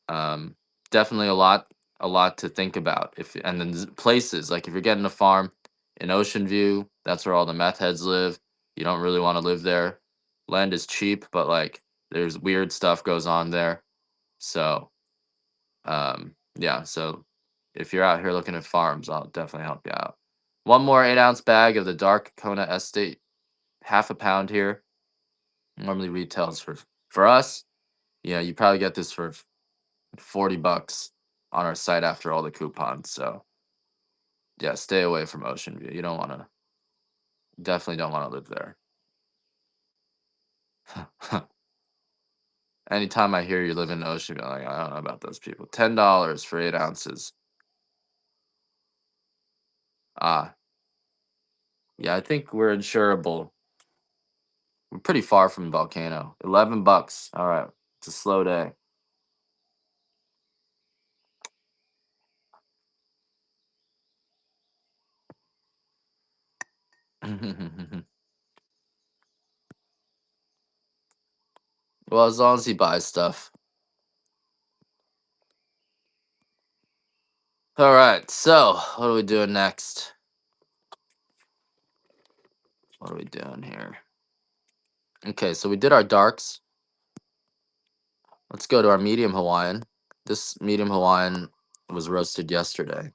Um, Definitely a lot to think about. If and then places like if you're getting a farm in Ocean View, that's where all the meth heads live. You don't really want to live there. Land is cheap, but like there's weird stuff goes on there. So yeah, so if you're out here looking at farms, I'll definitely help you out. One more 8-ounce bag of the dark Kona Estate, half a pound here. Normally retails for us. Yeah, you probably get this for $40 on our site after all the coupons. So yeah, stay away from Ocean View. You don't want to, definitely don't want to live there. Anytime I hear you live in Ocean View, I'm like, I don't know about those people. $10 for 8 ounces. Ah, yeah, I think we're insurable. We're pretty far from Volcano. $11. All right, it's a slow day. Well, as long as he buys stuff. All right, so what are we doing next? What are we doing here? Okay, so we did our darks. Let's go to our medium Hawaiian. This medium Hawaiian was roasted yesterday.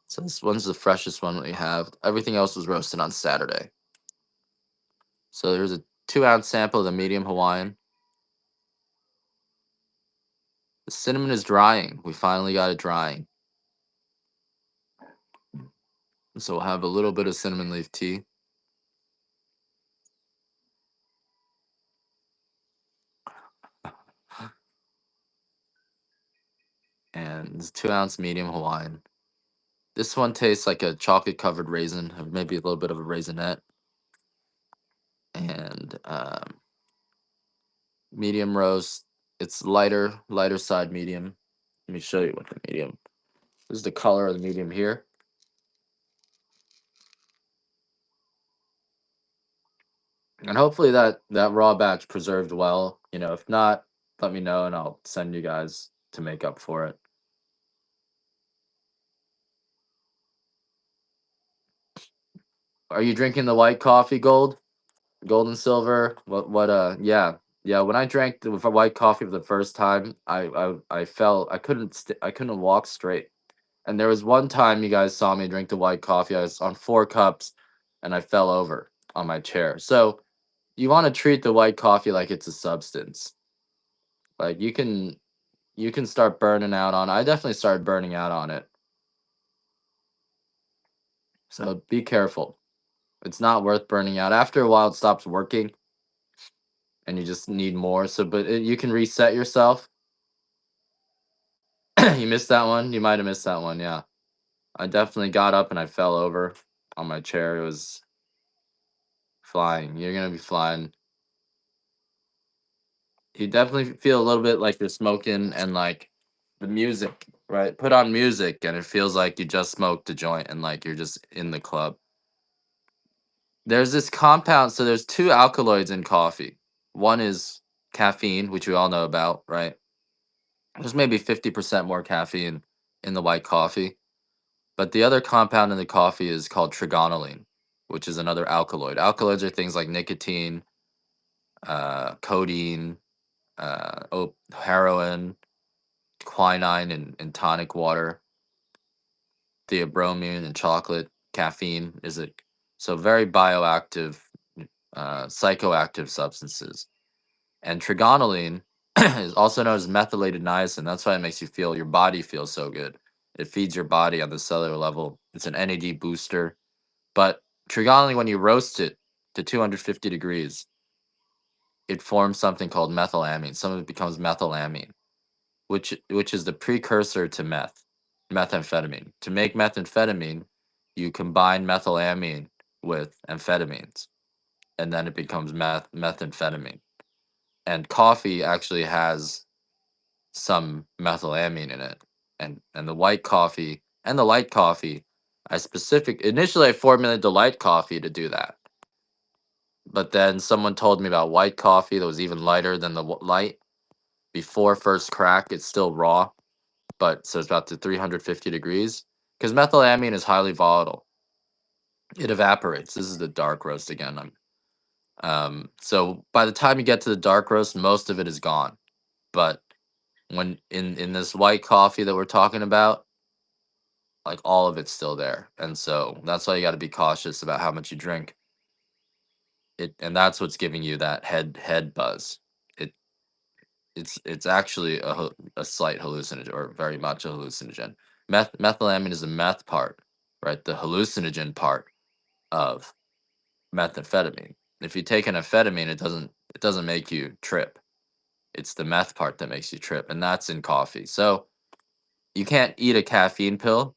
So this one's the freshest one we have. Everything else was roasted on Saturday. So there's a 2-ounce sample of the medium Hawaiian. The cinnamon is drying. We finally got it drying. So we'll have a little bit of cinnamon leaf tea. And this 2-ounce medium Hawaiian. This one tastes like a chocolate covered raisin, or maybe a little bit of a raisinette. And medium roast. It's lighter side medium. Let me show you what the medium. This is the color of the medium here. And hopefully that raw batch preserved well. If not, let me know and I'll send you guys to make up for it. Are you drinking the white coffee, gold and silver? Yeah. Yeah, when I drank the white coffee for the first time, I felt I couldn't walk straight. And there was one time you guys saw me drink the white coffee. I was on 4 cups and I fell over on my chair. So you want to treat the white coffee like it's a substance. Like you can start burning out on. I definitely started burning out on it. So be careful. It's not worth burning out. After a while, it stops working, and you just need more. So, but you can reset yourself. You missed that one. You might have missed that one. Yeah, I definitely got up and I fell over on my chair. It was flying. You're gonna be flying. You definitely feel a little bit like you're smoking, and like the music, right? Put on music and it feels like you just smoked a joint and like you're just in the club. There's this compound, so there's two alkaloids in coffee. One is caffeine, which we all know about, right? There's maybe 50% more caffeine in the white coffee. But the other compound in the coffee is called trigonylene, which is another alkaloid. Alkaloids are things like nicotine, codeine, heroin, quinine in tonic water, theobromine in chocolate, caffeine is a so very bioactive, psychoactive substances. And trigonylene is also known as methylated niacin. That's why it makes your body feel so good. It feeds your body on the cellular level. It's an NAD booster. But trigonylene, when you roast it to 250 degrees, it forms something called methylamine. Some of it becomes methylamine, which is the precursor to methamphetamine. To make methamphetamine, you combine methylamine with amphetamines, and then it becomes methamphetamine. And coffee actually has some methylamine in it, and the white coffee and the light coffee. Initially I formulated the light coffee to do that, but then someone told me about white coffee that was even lighter than the light. Before first crack, it's still raw, but so it's about to 350 degrees, because methylamine is highly volatile. It evaporates. This is the dark roast again. So by the time you get to the dark roast, most of it is gone. But when in this white coffee that we're talking about, like all of it's still there, and so that's why you got to be cautious about how much you drink. And that's what's giving you that head buzz. It it's actually a slight hallucinogen, or very much a hallucinogen. Methylamine is the meth part, right? The hallucinogen part of methamphetamine. If you take an amphetamine, it doesn't make you trip. It's the meth part that makes you trip, and that's in coffee. So you can't eat a caffeine pill.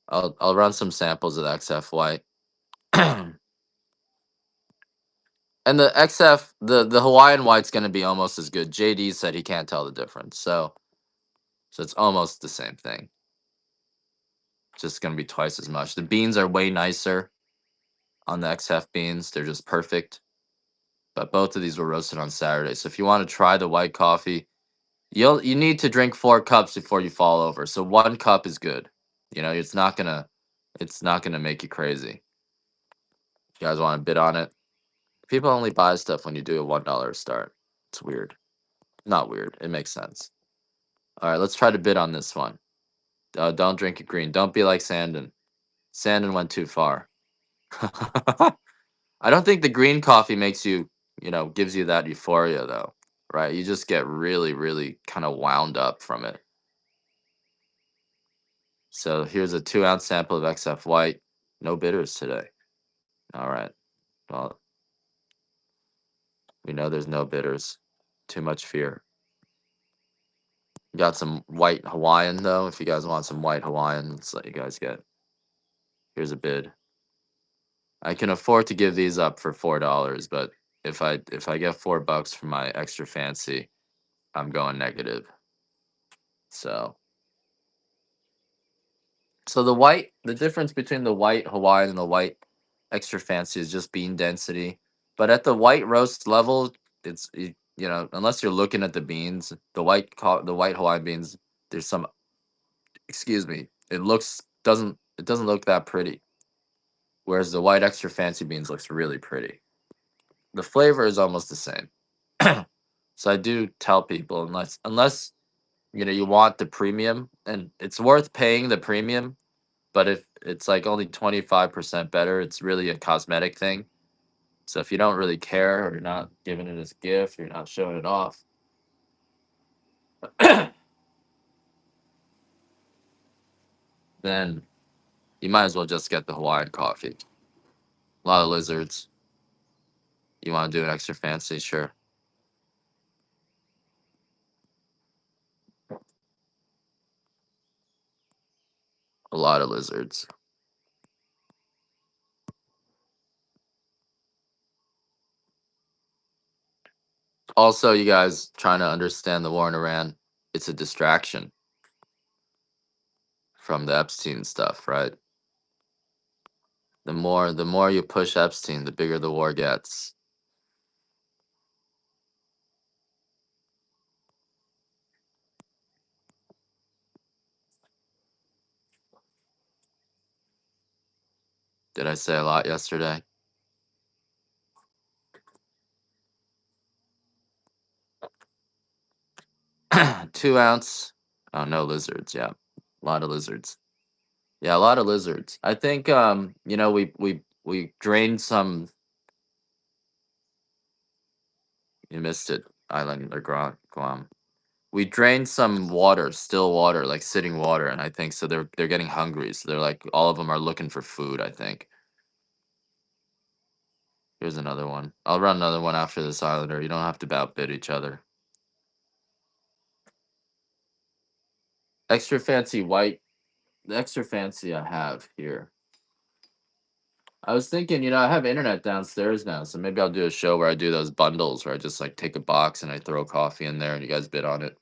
I'll run some samples of XF white. And the XF, the Hawaiian white's going to be almost as good. JD said he can't tell the difference. So it's almost the same thing. Just going to be twice as much. The beans are way nicer on the XF beans. They're just perfect. But both of these were roasted on Saturday. So if you want to try the white coffee, you need to drink 4 cups before you fall over. So 1 cup is good. It's not gonna make you crazy. You guys want to bid on it? People only buy stuff when you do a $1 start. It's weird. Not weird. It makes sense. All right, let's try to bid on this one. Don't drink it green. Don't be like Sandon. Sandon went too far. I don't think the green coffee gives you that euphoria though, right? You just get really, really kind of wound up from it. So here's a 2-ounce sample of XF White. No bitters today. All right. Well, we know there's no bitters. Too much fear. Got some white Hawaiian though. If you guys want some white Hawaiian, let's let you guys get. Here's a bid. I can afford to give these up for $4, but if I get $4 for my extra fancy, I'm going negative. So the difference between the white Hawaiian and the white extra fancy is just bean density. But at the white roast level, unless you're looking at the beans, the white Hawaiian beans, there's some, excuse me, it doesn't look that pretty. Whereas the white extra fancy beans looks really pretty. The flavor is almost the same. So I do tell people, unless you want the premium, and it's worth paying the premium, but if it's like only 25% better, it's really a cosmetic thing. So if you don't really care, or you're not giving it as a gift, you're not showing it off, then you might as well just get the Hawaiian coffee. A lot of lizards. You want to do an extra fancy? Sure. A lot of lizards. Also, you guys trying to understand the war in Iran, it's a distraction from the Epstein stuff, right? The more you push Epstein, the bigger the war gets. Did I say a lot yesterday? 2 ounce. Oh, no lizards. Yeah, a lot of lizards. Yeah, a lot of lizards. I think we drained some. You missed it, Island or Guam. We drained some water, still water, like sitting water, and I think so. They're getting hungry, so they're like all of them are looking for food. I think. Here's another one. I'll run another one after this Islander. You don't have to outbid each other. Extra fancy white. The extra fancy I have here. I was thinking, I have internet downstairs now, so maybe I'll do a show where I do those bundles where I just like take a box and I throw coffee in there and you guys bid on it.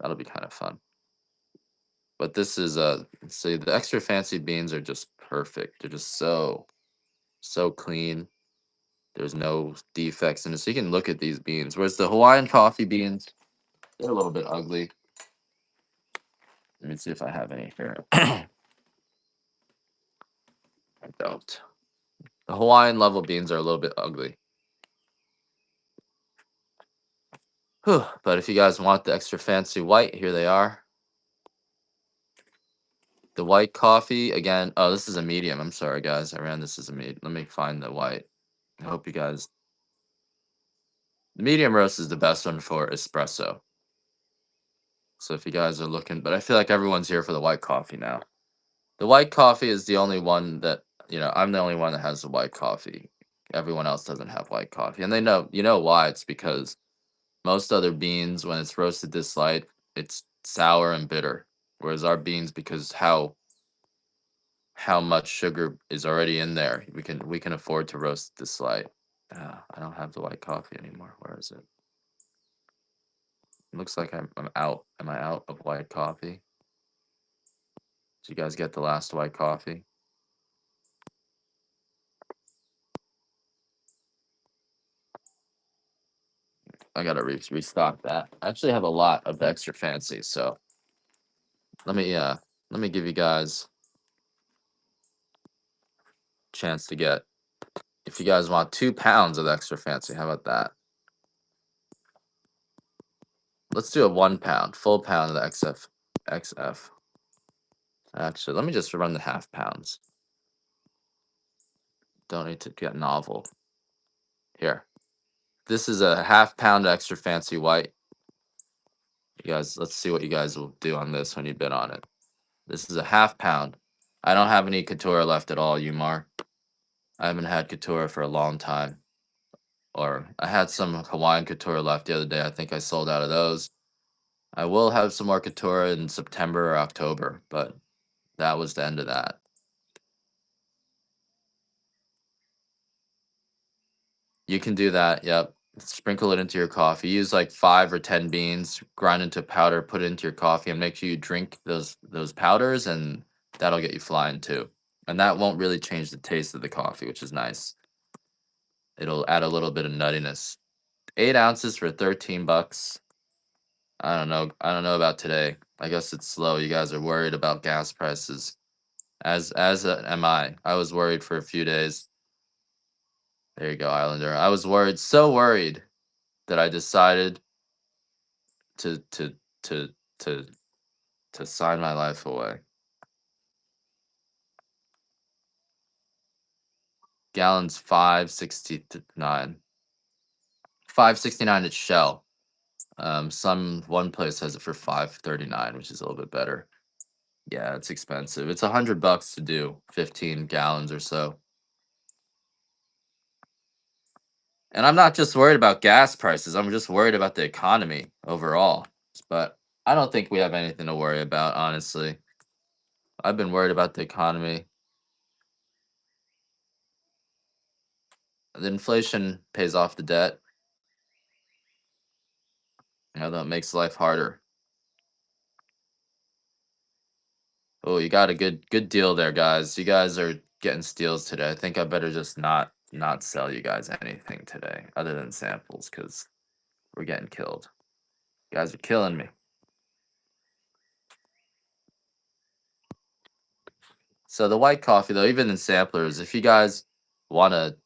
That'll be kind of fun. But this is see the extra fancy beans are just perfect. They're just so clean. There's no defects in it. So you can look at these beans. Whereas the Hawaiian coffee beans, they're a little bit ugly. Let me see if I have any here. I don't. The Hawaiian level beans are a little bit ugly. Whew. But if you guys want the extra fancy white, here they are. The white coffee, again. Oh, this is a medium. I'm sorry, guys. I ran this as a medium. Let me find the white. I hope you guys. The medium roast is the best one for espresso. So if you guys are looking, but I feel like everyone's here for the white coffee now. The white coffee is the only one that, I'm the only one that has the white coffee. Everyone else doesn't have white coffee. And you know why? It's because most other beans, when it's roasted this light, it's sour and bitter. Whereas our beans, because how much sugar is already in there, we can afford to roast this light. I don't have the white coffee anymore. Where is it? It looks like I'm out. Am I out of white coffee? Did you guys get the last white coffee? I gotta restock that. I actually have a lot of extra fancy, so let me uh let me give you guys a chance to get. If you guys want 2 pounds of extra fancy, how about that? Let's do a 1 pound, full pound of the XF. Actually, let me just run the half pounds. Don't need to get novel. Here. This is a half pound extra fancy white. You guys, let's see what you guys will do on this when you bid on it. This is a half pound. I don't have any Couture left at all, Umar. I haven't had Couture for a long time. Or I had some Hawaiian Couture left the other day. I think I sold out of those. I will have some more Couture in September or October, but that was the end of that. You can do that. Yep. Sprinkle it into your coffee. Use like 5 or 10 beans, grind into powder, put it into your coffee, and make sure you drink those powders, and that'll get you flying too. And that won't really change the taste of the coffee, which is nice. It'll add a little bit of nuttiness. 8 ounces for $13. I don't know. I don't know about today. I guess it's slow. You guys are worried about gas prices. As am I. I was worried for a few days. There you go, Islander. I was worried, so worried that I decided to to to to to sign my life away. Gallons 5.69. 5.69 at Shell. One place has it for 5.39, which is a little bit better. Yeah, it's expensive. It's $100 to do 15 gallons or so. And I'm not just worried about gas prices. I'm just worried about the economy overall. But I don't think we have anything to worry about, honestly. I've been worried about the economy. The inflation pays off the debt. Although it makes life harder. Oh, you got a good deal there, guys. You guys are getting steals today. I think I better just not sell you guys anything today other than samples because we're getting killed. You guys are killing me. So the white coffee though, even in samplers, if you guys wanna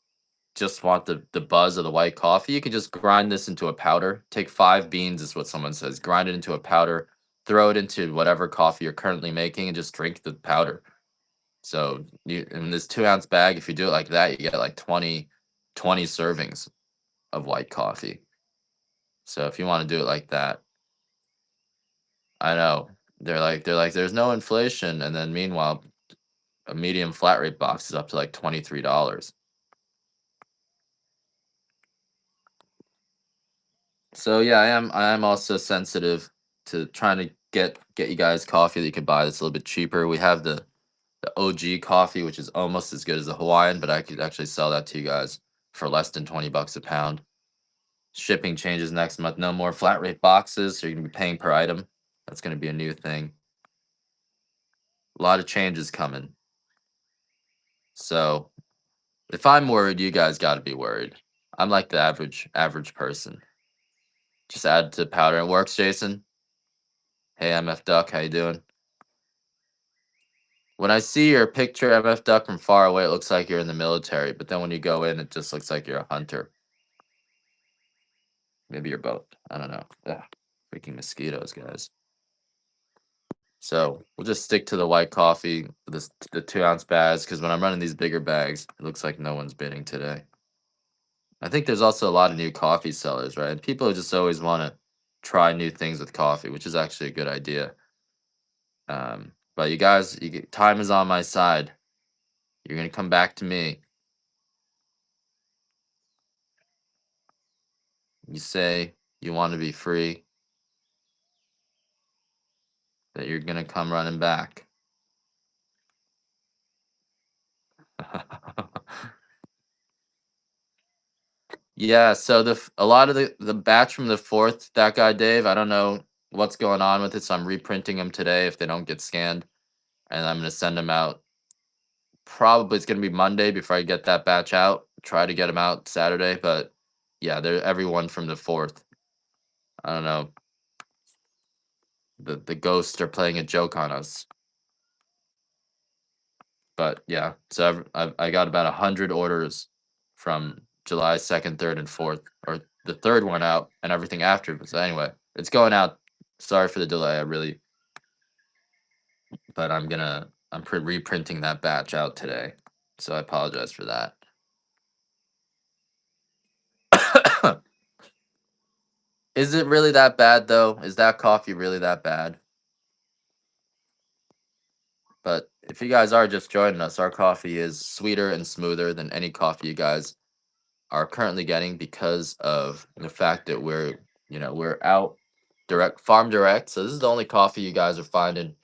just want the buzz of the white coffee, you can just grind this into a powder. Take 5 beans is what someone says. Grind it into a powder, throw it into whatever coffee you're currently making, and just drink the powder. So you in this 2-ounce bag, if you do it like that, you get like 20 servings of white coffee. So if you want to do it like that, I know they're like there's no inflation, and then meanwhile, a medium flat rate box is up to like $23. So yeah, I am also sensitive to trying to get you guys coffee that you can buy that's a little bit cheaper. We have the OG coffee, which is almost as good as the Hawaiian, but I could actually sell that to you guys for less than 20 bucks a pound. Shipping changes next month. No more flat rate boxes, so you're gonna be paying per item. That's gonna be a new thing. A lot of changes coming. So if I'm worried, you guys gotta be worried. I'm like the average person. Just add to powder. It works, Jason. Hey, MF Duck, how you doing? When I see your picture, MF Duck, from far away, it looks like you're in the military, but then when you go in, it just looks like you're a hunter. Maybe you're both. I don't know. Ugh, freaking mosquitoes, guys. So we'll just stick to the white coffee, the 2-ounce bags, because when I'm running these bigger bags, it looks like no one's bidding today. I think there's also a lot of new coffee sellers, right? And people just always want to try new things with coffee, which is actually a good idea. But you guys, time is on my side. You're gonna come back to me. You say you want to be free, that you're gonna come running back. Yeah, so a lot of the batch from the fourth, that guy Dave, I don't know what's going on with it, so I'm reprinting them today if they don't get scanned, and I'm gonna send them out. Probably it's gonna be Monday before I get that batch out. Try to get them out Saturday, but yeah, they're everyone from the fourth. I don't know. The ghosts are playing a joke on us. But yeah, so I got about 100 orders from July 2nd, 3rd, and 4th, or the third one out, and everything after. So anyway, it's going out. Sorry for the delay. I really, but I'm reprinting that batch out today. So I apologize for that. Is it really that bad though? Is that coffee really that bad? But if you guys are just joining us, our coffee is sweeter and smoother than any coffee you guys are currently getting because of the fact that we're out direct farm direct. So this is the only coffee you guys are finding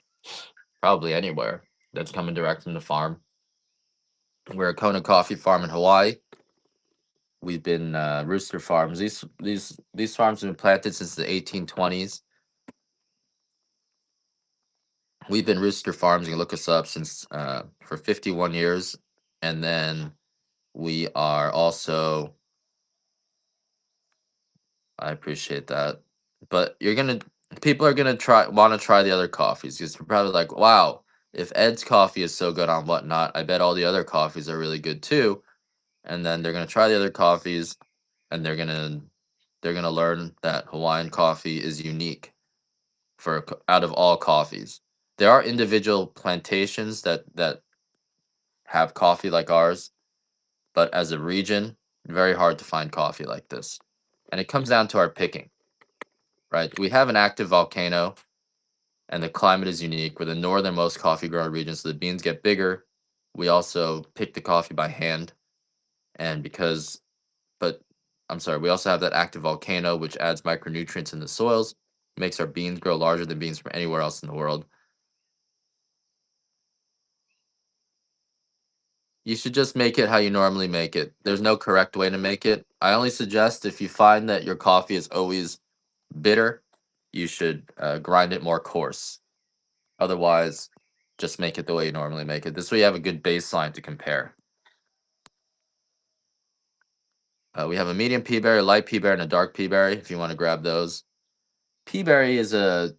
probably anywhere that's coming direct from the farm. We're a Kona coffee farm in Hawaii. We've been rooster farms. These farms have been planted since the 1820s. We've been rooster farms. You can look us up since for 51 years, and then we are also. I appreciate that. But people are gonna want to try the other coffees because they're probably like, wow, if Ed's coffee is so good on Whatnot, I bet all the other coffees are really good too. And then they're gonna try the other coffees, and they're gonna learn that Hawaiian coffee is unique out of all coffees. There are individual plantations that have coffee like ours, but as a region, very hard to find coffee like this. And it comes down to our picking, right? We have an active volcano, and the climate is unique. We're the northernmost coffee growing region, so the beans get bigger. We also pick the coffee by hand, and but I'm sorry, we also have that active volcano, which adds micronutrients in the soils, makes our beans grow larger than beans from anywhere else in the world. You should just make it how you normally make it. There's no correct way to make it. I only suggest if you find that your coffee is always bitter you should grind it more coarse. Otherwise, just make it the way you normally make it. This way you have a good baseline to compare. We have a medium pea berry, a light pea berry, and a dark pea berry. If you want to grab those, pea berry is a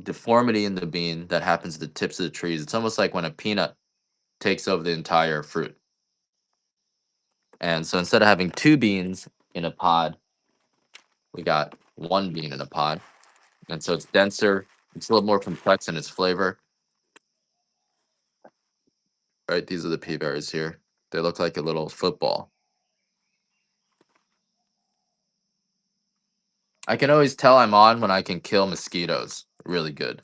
deformity in the bean that happens at the tips of the trees. It's almost like when a peanut takes over the entire fruit. And so instead of having two beans in a pod, we got one bean in a pod. And so it's denser, it's a little more complex in its flavor. Right, these are the pea berries here. They look like a little football. I can always tell I'm on when I can kill mosquitoes really good.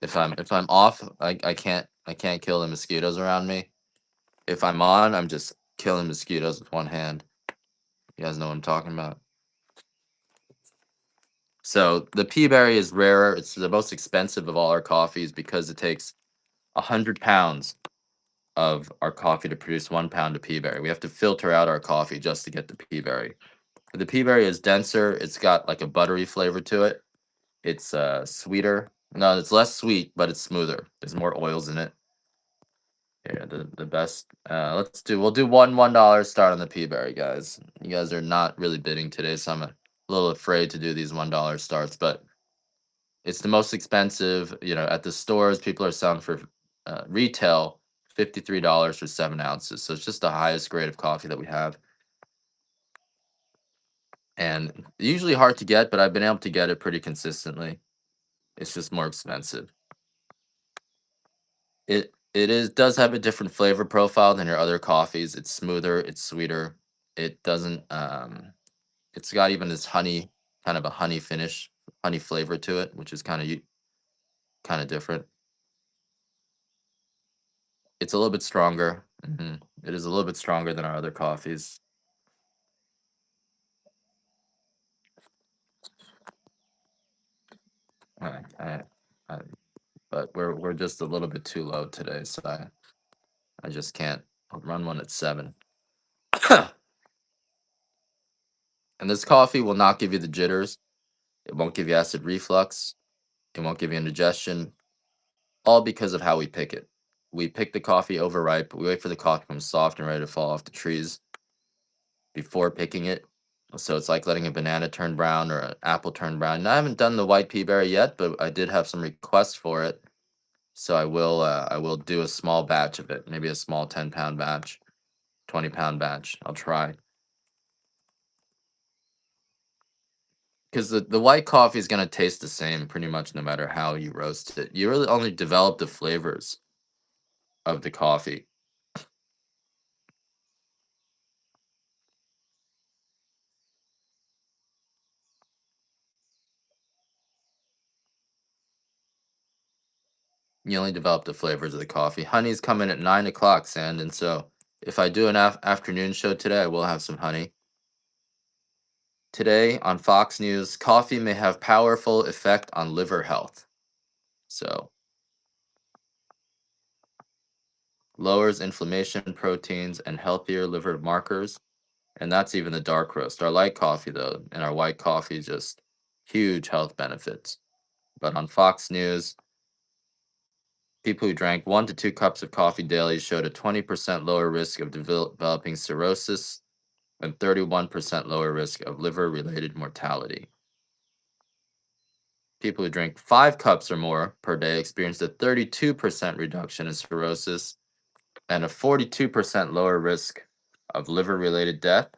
If I'm off, I can't kill the mosquitoes around me. If I'm on, I'm just killing mosquitoes with one hand. You guys know what I'm talking about. So the pea berry is rarer. It's the most expensive of all our coffees because it takes 100 pounds of our coffee to produce 1 pound of pea berry. We have to filter out our coffee just to get the pea berry. The pea berry is denser. It's got like a buttery flavor to it. It's sweeter. No, it's less sweet, but it's smoother. There's more oils in it. Yeah, the best. We'll do $1 start on the pea berry, guys. You guys are not really bidding today, so I'm a little afraid to do these $1 starts, but it's the most expensive. At the stores, people are selling for retail $53 for 7 ounces. So it's just the highest grade of coffee that we have, and usually hard to get, but I've been able to get it pretty consistently. It's just more expensive. It does have a different flavor profile than your other coffees. It's smoother, it's sweeter. It doesn't it's got even this honey, kind of a honey finish, honey flavor to it, which is kind of different. It's a little bit stronger. It is a little bit stronger than our other coffees. I, I, I, but we're just a little bit too low today, so I just can't. I'll run one at 7. And this coffee will not give you the jitters. It won't give you acid reflux. It won't give you indigestion. All because of how we pick it. We pick the coffee overripe. We wait for the coffee to become soft and ready to fall off the trees before picking it. So it's like letting a banana turn brown or an apple turn brown. And I haven't done the white pea berry yet, but I did have some requests for it. So I will do a small batch of it, maybe a small 10-pound batch, 20-pound batch. I'll try. Because the white coffee is going to taste the same pretty much no matter how you roast it. You really only develop the flavors of the coffee. You only develop the flavors of the coffee. Honey's coming at 9 o'clock, Sand, and so if I do an afternoon show today, I will have some honey. Today on Fox News, coffee may have powerful effect on liver health. So lowers inflammation proteins and healthier liver markers. And that's even the dark roast. Our light coffee, though, and our white coffee, just huge health benefits. But on Fox News, people who drank 1 to 2 cups of coffee daily showed a 20% lower risk of developing cirrhosis and 31% lower risk of liver-related mortality. People who drink 5 cups or more per day experienced a 32% reduction in cirrhosis and a 42% lower risk of liver-related death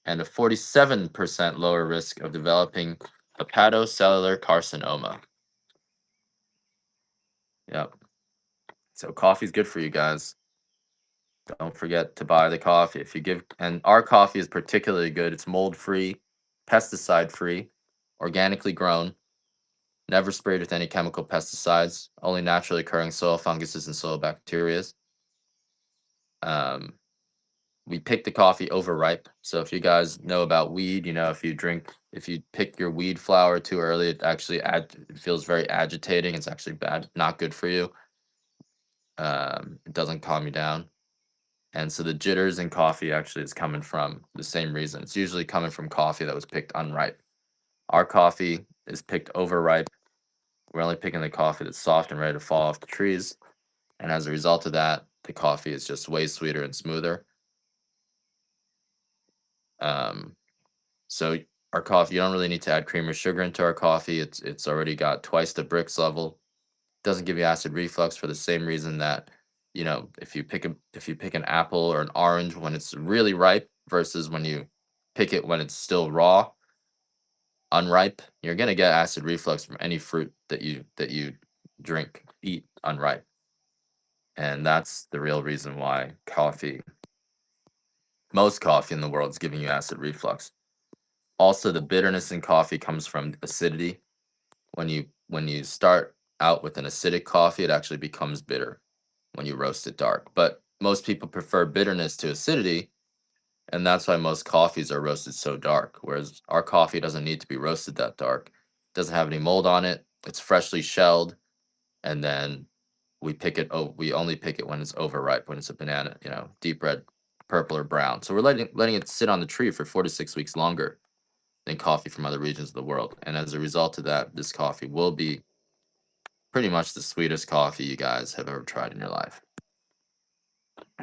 and a 47% lower risk of developing hepatocellular carcinoma. Yep. So coffee's good for you guys. Don't forget to buy the coffee. And our coffee is particularly good. It's mold-free, pesticide-free, organically grown, never sprayed with any chemical pesticides, only naturally occurring soil funguses and soil bacteria. Um, we pick the coffee overripe. So if you guys know about weed, if you pick your weed flower too early, it feels very agitating. It's actually bad, not good for you. It doesn't calm you down. And so the jitters in coffee actually is coming from the same reason. It's usually coming from coffee that was picked unripe. Our coffee is picked overripe. We're only picking the coffee that's soft and ready to fall off the trees. And as a result of that, the coffee is just way sweeter and smoother. Um, so our coffee, you don't really need to add cream or sugar into our coffee. It's already got twice the Brix level. Doesn't give you acid reflux for the same reason that, if you pick an apple or an orange when it's really ripe versus when you pick it when it's still raw, unripe, you're gonna get acid reflux from any fruit that you eat unripe. And that's the real reason why most coffee in the world is giving you acid reflux. Also, the bitterness in coffee comes from acidity. When you start out with an acidic coffee, it actually becomes bitter when you roast it dark. But most people prefer bitterness to acidity, and that's why most coffees are roasted so dark. Whereas our coffee doesn't need to be roasted that dark. It doesn't have any mold on it. It's freshly shelled, and then we only pick it when it's overripe, when it's a banana, deep red, purple or brown. So we're letting it sit on the tree for 4 to 6 weeks longer than coffee from other regions of the world. And as a result of that, this coffee will be pretty much the sweetest coffee you guys have ever tried in your life.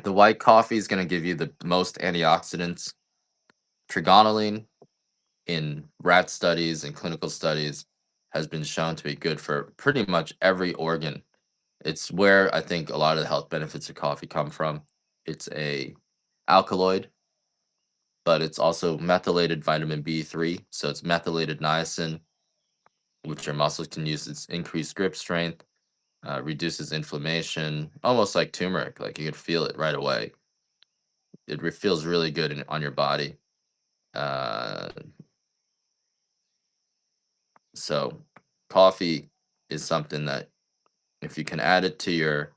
The white coffee is going to give you the most antioxidants. Trigonylene in rat studies and clinical studies has been shown to be good for pretty much every organ. It's where I think a lot of the health benefits of coffee come from. It's a alkaloid, but it's also methylated vitamin B3. So it's methylated niacin, which your muscles can use its increased grip strength, reduces inflammation, almost like turmeric. Like you could feel it right away. Feels really good on your body. Uh, so coffee is something that if you can add it to your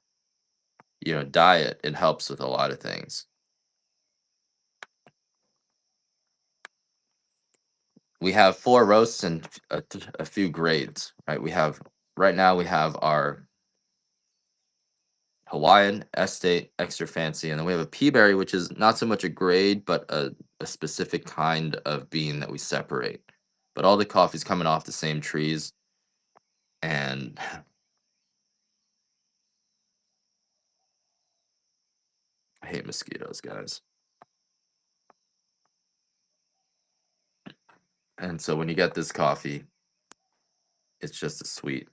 diet, it helps with a lot of things. We have 4 roasts and a few grades, right? Right now we have our Hawaiian, estate, extra fancy, and then we have a peaberry, which is not so much a grade, but a specific kind of bean that we separate. But all the coffee's coming off the same trees, and I hate mosquitoes, guys. And so when you get this coffee, it's just a sweet,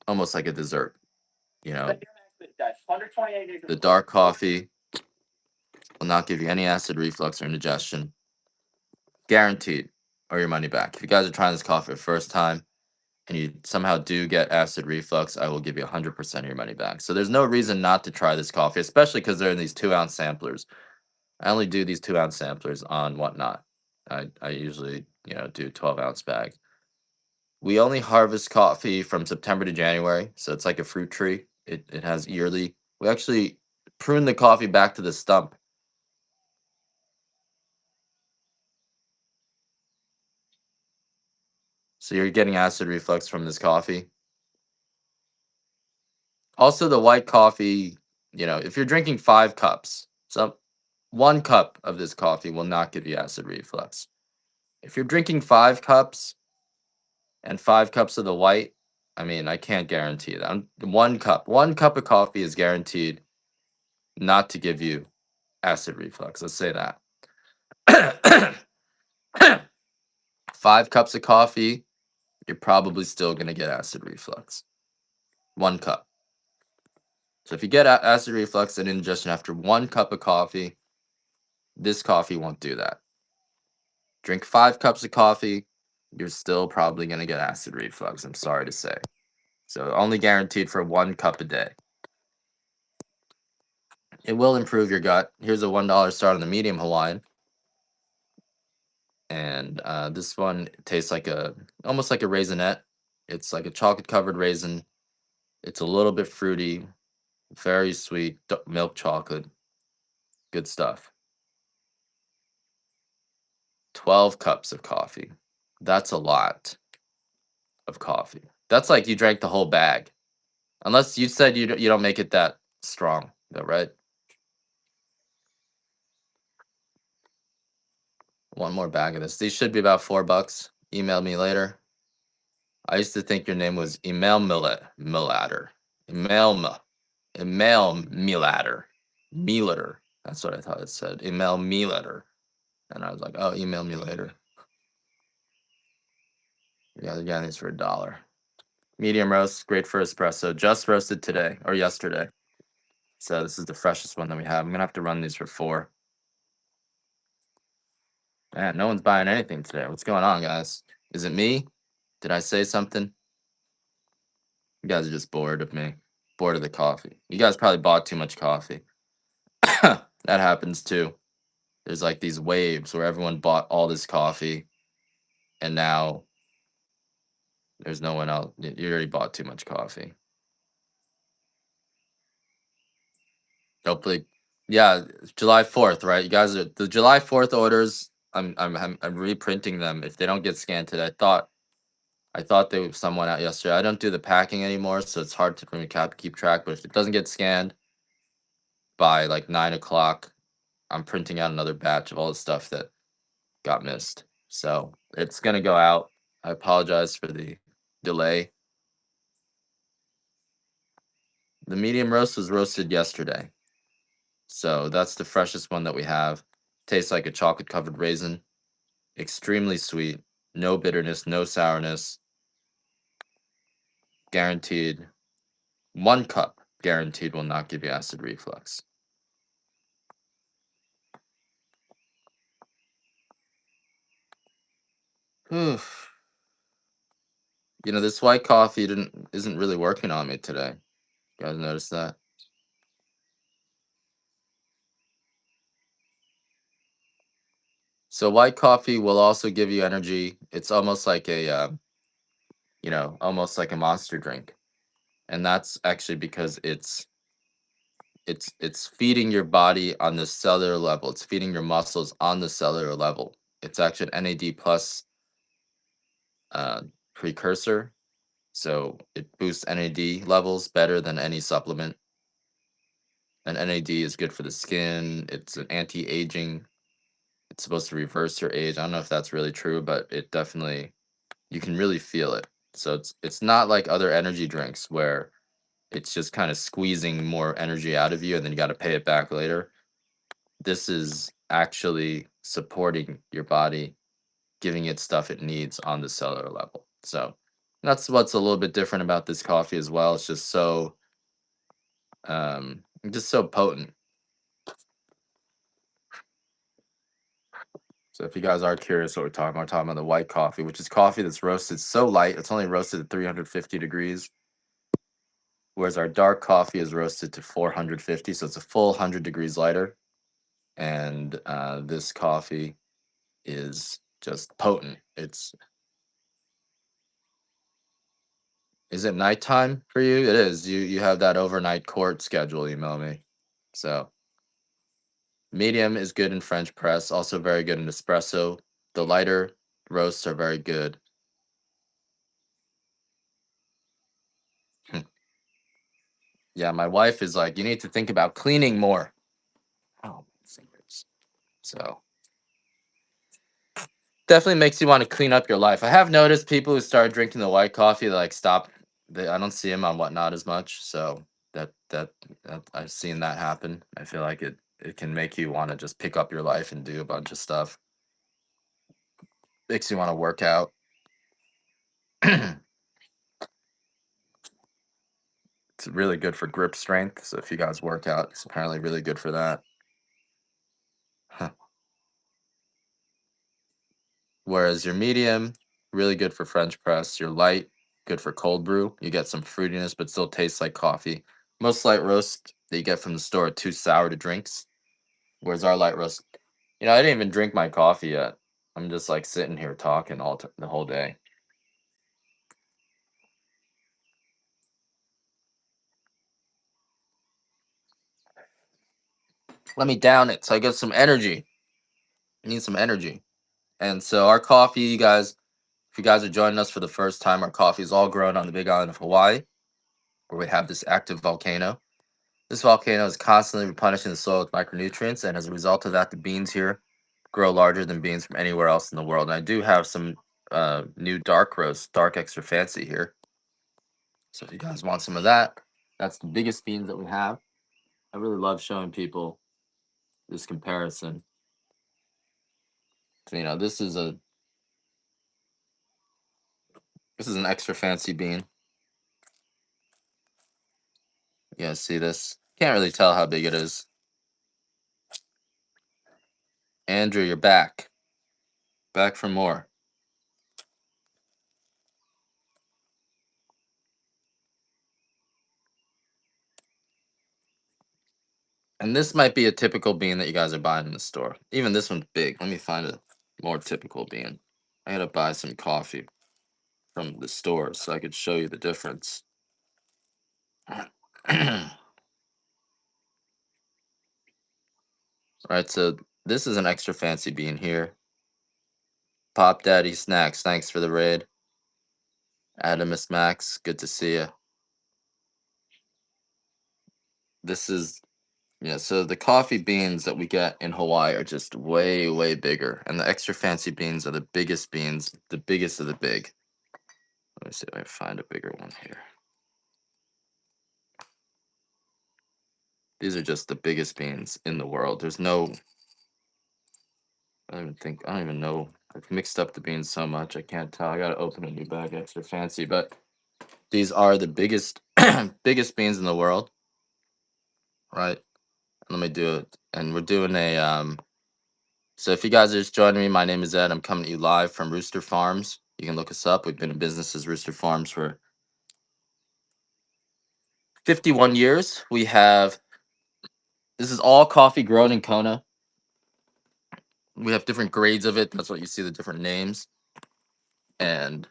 almost like a dessert, you know. The dark coffee will not give you any acid reflux or indigestion. Guaranteed, or your money back. If you guys are trying this coffee for the first time and you somehow do get acid reflux, I will give you 100% of your money back. So there's no reason not to try this coffee, especially because they're in these 2-ounce samplers. I only do these 2-ounce samplers on Whatnot. I usually, do 12-ounce bags. We only harvest coffee from September to January, so it's like a fruit tree. It has yearly. We actually prune the coffee back to the stump. So you're getting acid reflux from this coffee. Also, the white coffee, if you're drinking 5 cups, so 1 cup of this coffee will not give you acid reflux. If you're drinking 5 cups and 5 cups of the white, I mean, I can't guarantee that. 1 cup of coffee is guaranteed not to give you acid reflux. Let's say that. 5 cups of coffee, you're probably still going to get acid reflux. 1 cup. So if you get acid reflux and indigestion after 1 cup of coffee, this coffee won't do that. Drink 5 cups of coffee, you're still probably going to get acid reflux. I'm sorry to say. So only guaranteed for 1 cup a day. It will improve your gut. Here's a $1 start on the medium Hawaiian. And this one tastes almost like a raisinette. It's like a chocolate covered raisin. It's a little bit fruity, very sweet milk chocolate. Good stuff. 12 cups of coffee. That's a lot of coffee. That's like you drank the whole bag. Unless you said you don't make it that strong, though, right? One more bag of this. These should be about $4. Email me later. I used to think your name was Email Millatter. Email Email Milatter. Melatter. That's what I thought it said. Email Melatter. And I was like, oh, email me later. Yeah, they're getting these for $1. Medium roast, great for espresso. Just roasted today or yesterday. So this is the freshest one that we have. I'm gonna have to run these for 4. Man, no one's buying anything today. What's going on, guys? Is it me? Did I say something? You guys are just bored of me. Bored of the coffee. You guys probably bought too much coffee. That happens too. There's like these waves where everyone bought all this coffee and now there's no one else. You already bought too much coffee. Hopefully, yeah, July 4th, right? You guys are the July 4th orders. I'm reprinting them if they don't get scanned today. I thought they someone out yesterday. I don't do the packing anymore, so it's hard to for me to keep track. But if it doesn't get scanned by like 9 o'clock, I'm printing out another batch of all the stuff that got missed. So it's gonna go out. I apologize for the delay. The medium roast was roasted yesterday, so that's the freshest one that we have. Tastes like a chocolate covered raisin. Extremely sweet, no bitterness, no sourness, guaranteed. 1 cup guaranteed will not give you acid reflux. Oof. This white coffee isn't really working on me today. You guys notice that? So white coffee will also give you energy. It's almost like almost like a monster drink, and that's actually because it's feeding your body on the cellular level. It's feeding your muscles on the cellular level. It's actually an NAD plus uh, precursor, so it boosts NAD levels better than any supplement. And NAD is good for the skin. It's an anti-aging. It's supposed to reverse your age. I don't know if that's really true, but it definitely you can really feel it. So it's not like other energy drinks where it's just kind of squeezing more energy out of you and then you got to pay it back later. This is actually supporting your body, giving it stuff it needs on the cellular level. So that's what's a little bit different about this coffee as well. It's just so potent. So if you guys are curious what we're talking about the white coffee, which is coffee that's roasted so light, it's only roasted at 350 degrees, whereas our dark coffee is roasted to 450, so it's a full 100 degrees lighter. And this coffee is just potent. Is it nighttime for you? It is. You have that overnight court schedule, email me. So medium is good in French press, also very good in espresso. The lighter roasts are very good. Yeah, my wife is like, you need to think about cleaning more. Oh, fingers. So definitely makes you want to clean up your life. I have noticed people who start drinking the white coffee, they like stop. I don't see them on Whatnot as much. So that I've seen that happen. I feel like it can make you want to just pick up your life and do a bunch of stuff. Makes you want to work out. It's really good for grip strength. So if you guys work out, it's apparently really good for that. Huh. Whereas your medium, really good for French press. Your light, good for cold brew. You get some fruitiness, but still tastes like coffee. Most light roast that you get from the store are too sour to drinks. Whereas our light roast, I didn't even drink my coffee yet. I'm just like sitting here talking the whole day. Let me down it so I get some energy. I need some energy. And so our coffee, you guys, if you guys are joining us for the first time, our coffee is all grown on the big island of Hawaii, where we have this active volcano. This volcano is constantly replenishing the soil with micronutrients, and as a result of that, the beans here grow larger than beans from anywhere else in the world. And I do have some new dark roast, dark extra fancy here. So if you guys want some of that, that's the biggest beans that we have. I really love showing people this comparison. So, this is an extra fancy bean. You guys see this? Can't really tell how big it is. Andrew, you're back. Back for more. And this might be a typical bean that you guys are buying in the store. Even this one's big. Let me find a more typical bean. I gotta buy some coffee from the store so I could show you the difference. Alright, so this is an extra fancy bean here. Pop Daddy Snacks, thanks for the raid. Adamus Max, good to see you. This is so the coffee beans that we get in Hawaii are just way, way bigger. And the extra fancy beans are the biggest beans, the biggest of the big. Let me see if I can find a bigger one here. These are just the biggest beans in the world. There's no, I don't even know. I've mixed up the beans so much, I can't tell. I gotta open a new bag, extra fancy. But these are the biggest, biggest beans in the world, right? Let me do it. And we're doing so if you guys are just joining me, my name is Ed. I'm coming to you live from Rooster Farms. You can look us up. We've been in business as Rooster Farms for 51 years. This is all coffee grown in Kona. We have different grades of it. That's what you see, the different names. And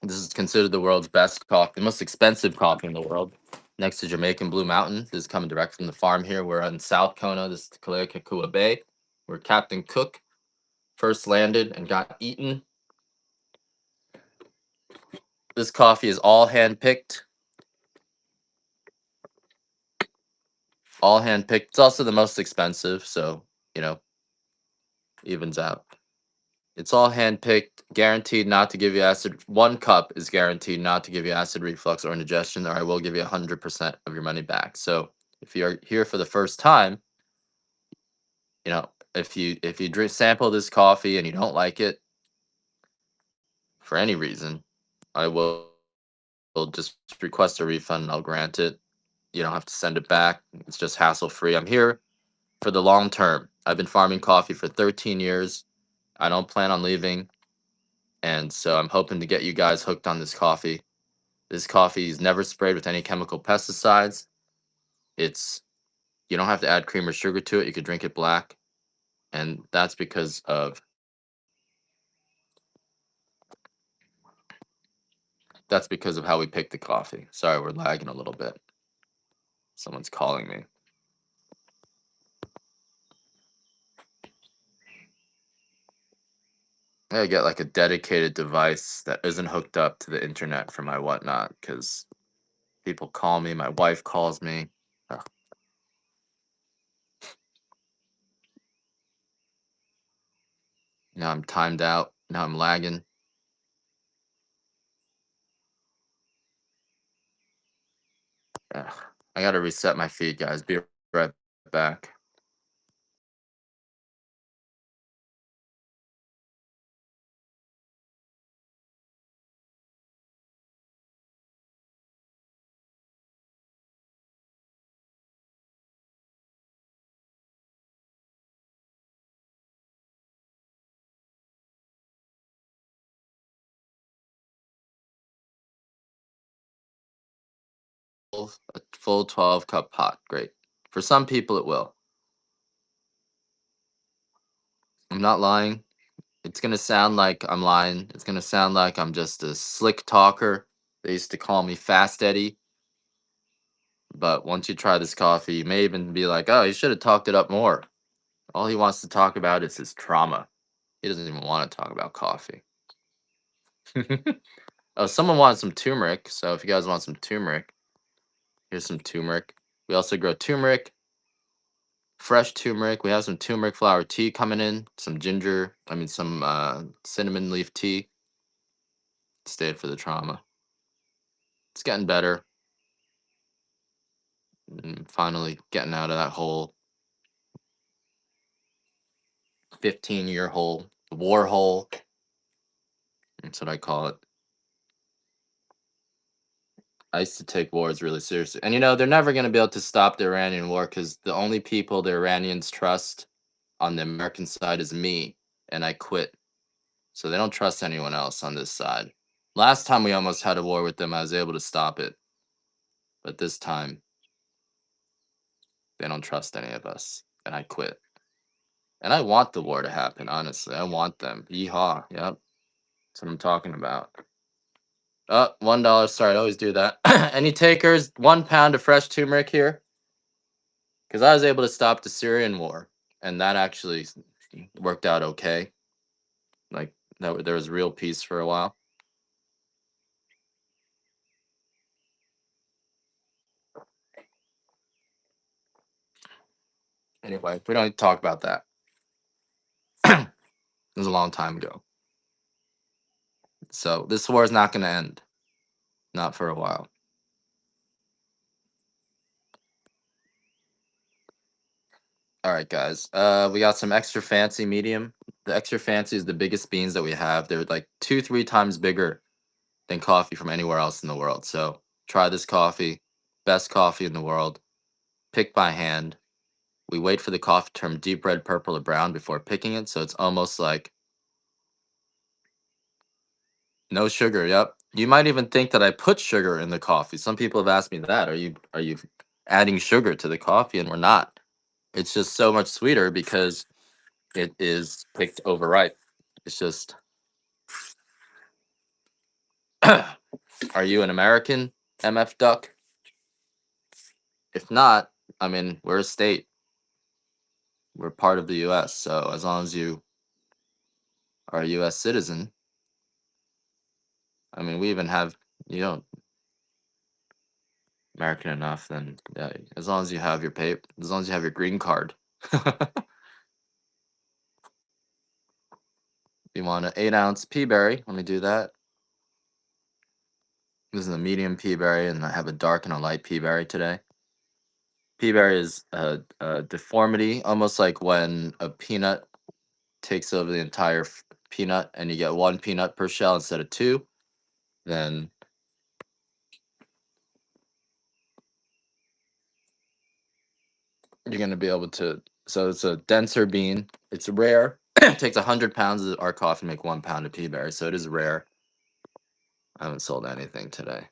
this is considered the world's best coffee, the most expensive coffee in the world. Next to Jamaican Blue Mountain. This is coming direct from the farm here. We're in South Kona. This is Kalea Bay, where Captain Cook first landed and got eaten. This coffee is all hand picked. All hand picked. It's also the most expensive, so evens out. It's all hand picked, guaranteed not to give you acid. 1 cup is guaranteed not to give you acid reflux or indigestion, or I will give you 100% of your money back. So if you're here for the first time, if you sample this coffee and you don't like it for any reason, I will just request a refund and I'll grant it. You don't have to send it back. It's just hassle free. I'm here for the long term. I've been farming coffee for 13 years. I don't plan on leaving. And so I'm hoping to get you guys hooked on this coffee. This coffee is never sprayed with any chemical pesticides. You don't have to add cream or sugar to it. You could drink it black. And that's because of how we pick the coffee. Sorry, we're lagging a little bit. Someone's calling me. I gotta get like a dedicated device that isn't hooked up to the internet for my whatnot, because people call me, my wife calls me. Ugh. Now I'm timed out. Now I'm lagging. Ugh. I gotta reset my feed, guys. Be right back. A full 12-cup pot. Great. For some people, it will. I'm not lying. It's gonna sound like I'm lying. It's gonna sound like I'm just a slick talker. They used to call me Fast Eddie. But once you try this coffee, you may even be like, oh, he should have talked it up more. All he wants to talk about is his trauma. He doesn't even want to talk about coffee. Oh, someone wanted some turmeric. So if you guys want some turmeric, here's some turmeric. We also grow turmeric. fresh turmeric. We have some turmeric flower tea coming in, some ginger, I mean some cinnamon leaf tea. Stayed for the trauma. It's getting better. Finally getting out of that whole 15-year hole, war hole. That's what I call it. I used to take wars really seriously. And they're never going to be able to stop the Iranian war because the only people the Iranians trust on the American side is me, and I quit. So they don't trust anyone else on this side. Last time we almost had a war with them, I was able to stop it. But this time, they don't trust any of us, and I quit. And I want the war to happen, honestly. I want them. Yeehaw. Yep. That's what I'm talking about. $1. Sorry, I always do that. Any takers? 1 pound of fresh turmeric here? Because I was able to stop the Syrian war, and that actually worked out okay. Like, there was real peace for a while. Anyway, we don't need to talk about that. It was a long time ago. So this war is not going to end. Not for a while. All right, guys. We got some extra fancy medium. The extra fancy is the biggest beans that we have. They're like 2-3 times bigger than coffee from anywhere else in the world. So try this coffee. Best coffee in the world. Picked by hand. We wait for the coffee to turn deep red, purple, or brown before picking it. So it's almost like no sugar. Yep. You might even think that I put sugar in the coffee. Some people have asked me that. Are you adding sugar to the coffee? And we're not. It's just so much sweeter because it is picked overripe. It's just are you an American, MF Duck? If not, I mean, we're a state. We're part of the US. So as long as you are a US citizen, I mean, we even have, you know, American enough, then yeah, as long as you have your pay, as long as you have your green card. You want an 8 ounce pea berry? Let me do that. This is a medium pea berry, and I have a dark and a light pea berry today. Pea berry is a deformity, almost like when a peanut takes over the entire peanut and you get one peanut per shell instead of two, then you're going to be able to. So it's a denser bean. It's rare. It takes 100 pounds of our coffee to make 1 pound of pea berry. So it is rare. I haven't sold anything today.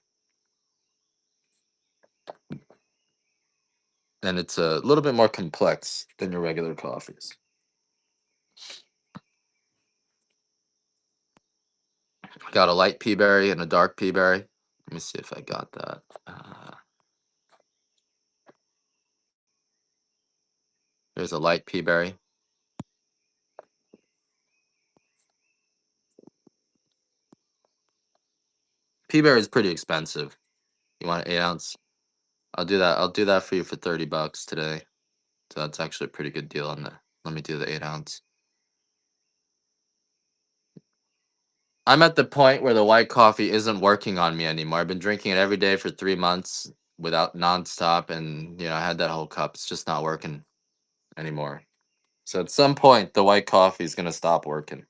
And it's a little bit more complex than your regular coffees. Got a light pea berry and a dark pea berry. Let me see if I got that. There's a light pea berry. Pea berry is pretty expensive. You want an 8 ounce? I'll do that. I'll do that for you for $30 today. So that's actually a pretty good deal on there. Let me do the 8 ounce. I'm at the point where the white coffee isn't working on me anymore. I've been drinking it every day for 3 months without nonstop, and I had that whole cup. It's just not working anymore. So at some point, the white coffee is gonna stop working,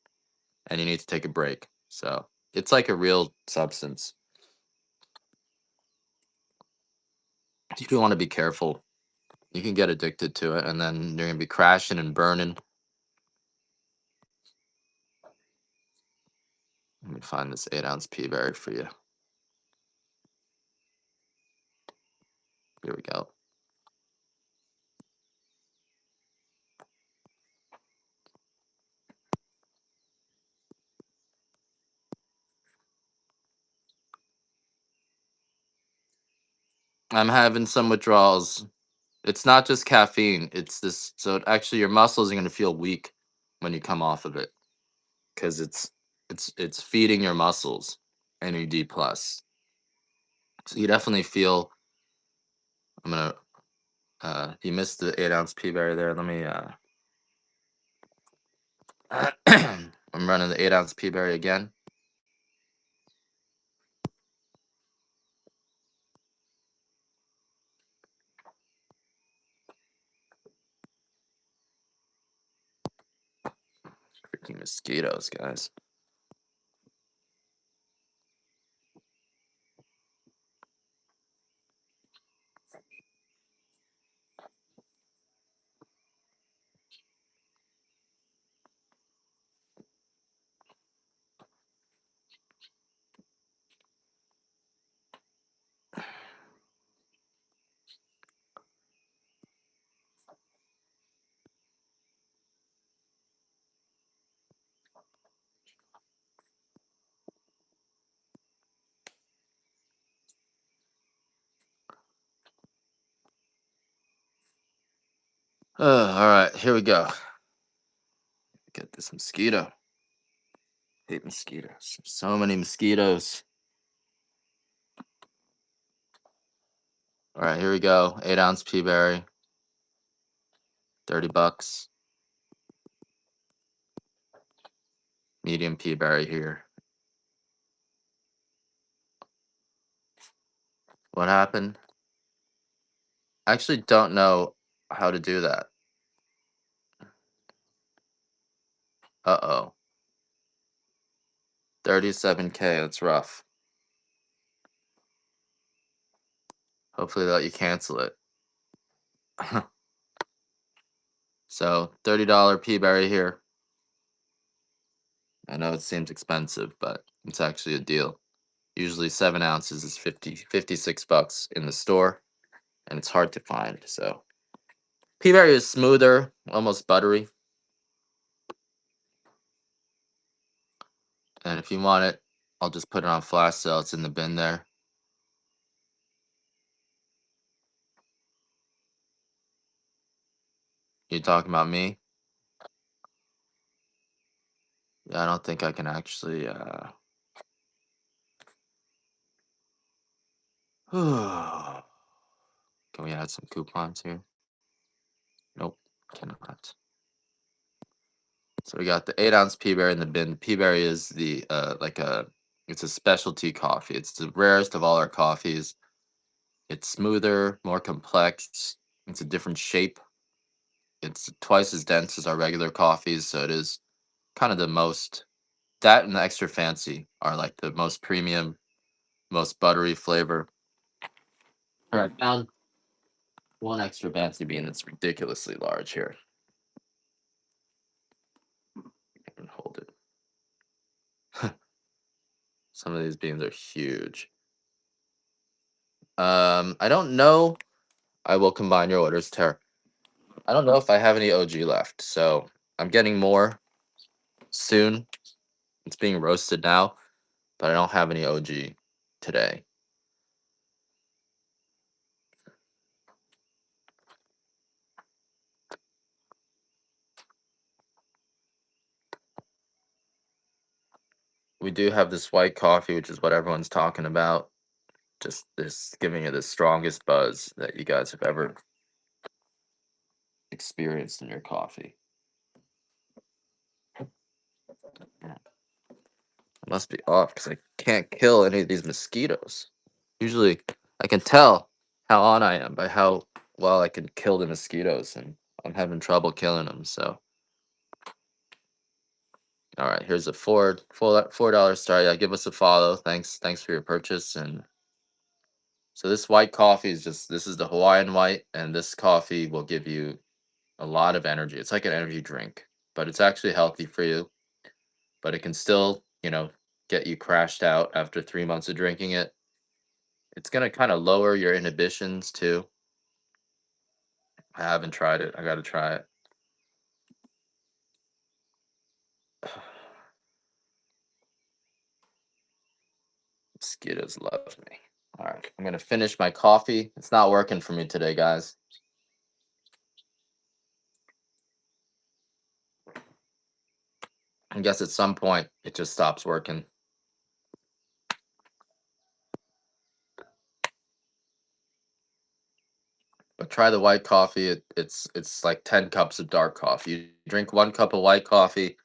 and you need to take a break. So it's like a real substance. You do want to be careful. You can get addicted to it, and then you're gonna be crashing and burning. Let me find this 8 ounce pea berry for you. Here we go. I'm having some withdrawals. It's not just caffeine. It's this. So actually, your muscles are going to feel weak when you come off of it because it's feeding your muscles NAD plus. So you definitely feel. I'm gonna He missed the 8-ounce pea berry there. Let me. I'm running the 8-ounce pea berry again. Freaking mosquitoes, guys. All right, here we go. Get this mosquito. Hate mosquitoes. So many mosquitoes. All right, here we go. 8-ounce pea berry. $30. Medium pea berry here. What happened? I actually don't know how to do that. Uh-oh. 37K, that's rough. Hopefully they'll let you cancel it. So, $30 pea berry here. I know it seems expensive, but it's actually a deal. Usually 7 ounces is 56 bucks in the store, and it's hard to find. So, pea berry is smoother, almost buttery. And if you want it, I'll just put it on flash sale. It's in the bin there. You talking about me? Yeah, I don't think I can actually. Can we add some coupons here? Nope, cannot. So we got the 8-ounce pea berry in the bin. The pea berry is the it's a specialty coffee. It's the rarest of all our coffees. It's smoother, more complex. It's a different shape. It's twice as dense as our regular coffees, so it is kind of the most. That and the extra fancy are like the most premium, most buttery flavor. All right, found one extra fancy bean that's ridiculously large here. I can hold it. Some of these beans are huge. I don't know. I will combine your orders, Tara. I don't know if I have any OG left, so I'm getting more soon. It's being roasted now, but I don't have any OG today. We do have this white coffee, which is what everyone's talking about. Just this giving you the strongest buzz that you guys have ever experienced in your coffee. I must be off because I can't kill any of these mosquitoes. Usually, I can tell how on I am by how well I can kill the mosquitoes, and I'm having trouble killing them. So, all right, here's a $4 star. Yeah, give us a follow. Thanks for your purchase. And so this white coffee is just this is the Hawaiian white, and this coffee will give you a lot of energy. It's like an energy drink, but it's actually healthy for you. But it can still, get you crashed out after 3 months of drinking it. It's gonna kind of lower your inhibitions too. I haven't tried it. I gotta try it. Mosquitoes love me. All right, I'm gonna finish my coffee. It's not working for me today, guys. I guess at some point it just stops working. But try the white coffee. It's like 10 cups of dark coffee. You drink 1 cup of white coffee,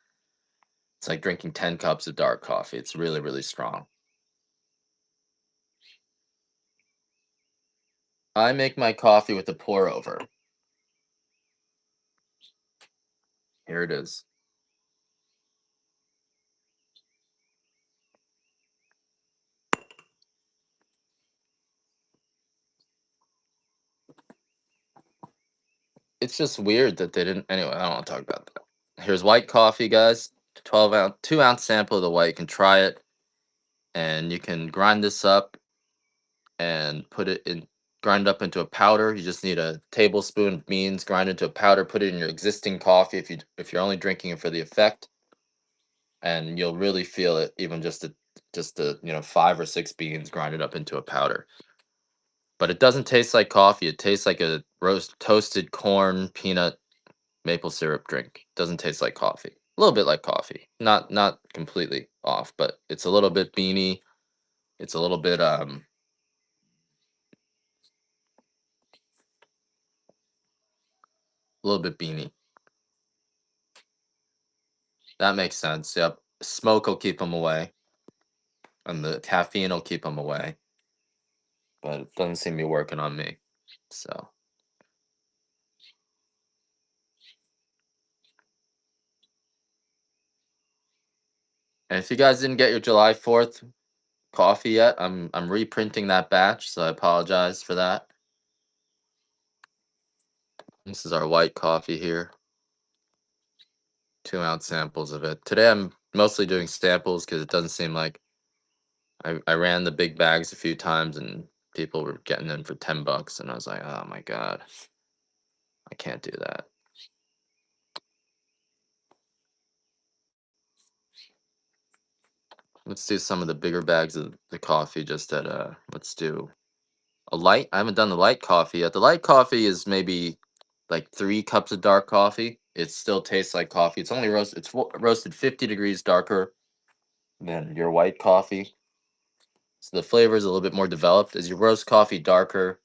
it's like drinking 10 cups of dark coffee. It's really, really strong. I make my coffee with a pour over. Here it is. It's just weird that they didn't. Anyway, I don't want to talk about that. Here's white coffee, guys. 12 ounce, 2 ounce sample of the white. You can try it, and you can grind this up and put it in. Grind up into a powder. You just need a tablespoon of beans, grind into a powder. Put it in your existing coffee if you're only drinking it for the effect, and you'll really feel it. Even just a 5 or 6 beans grinded up into a powder. But it doesn't taste like coffee. It tastes like a toasted corn peanut maple syrup drink. Doesn't taste like coffee. A little bit like coffee. Not completely off, but it's a little bit beany. It's a little bit beany. That makes sense. Yep. Smoke will keep them away, and the caffeine will keep them away. But it doesn't seem to be working on me. So, and if you guys didn't get your July 4th coffee yet, I'm reprinting that batch, so I apologize for that. This is our white coffee here. 2 ounce samples of it. Today I'm mostly doing samples because it doesn't seem like I ran the big bags a few times and people were getting them for $10 and I was like, oh my God, I can't do that. Let's do some of the bigger bags of the coffee just at let's do a light. I haven't done the light coffee yet. The light coffee is maybe like 3 cups of dark coffee. It still tastes like coffee. It's only roasted. It's roasted 50 degrees darker than your white coffee. So the flavor is a little bit more developed. As you roast coffee darker,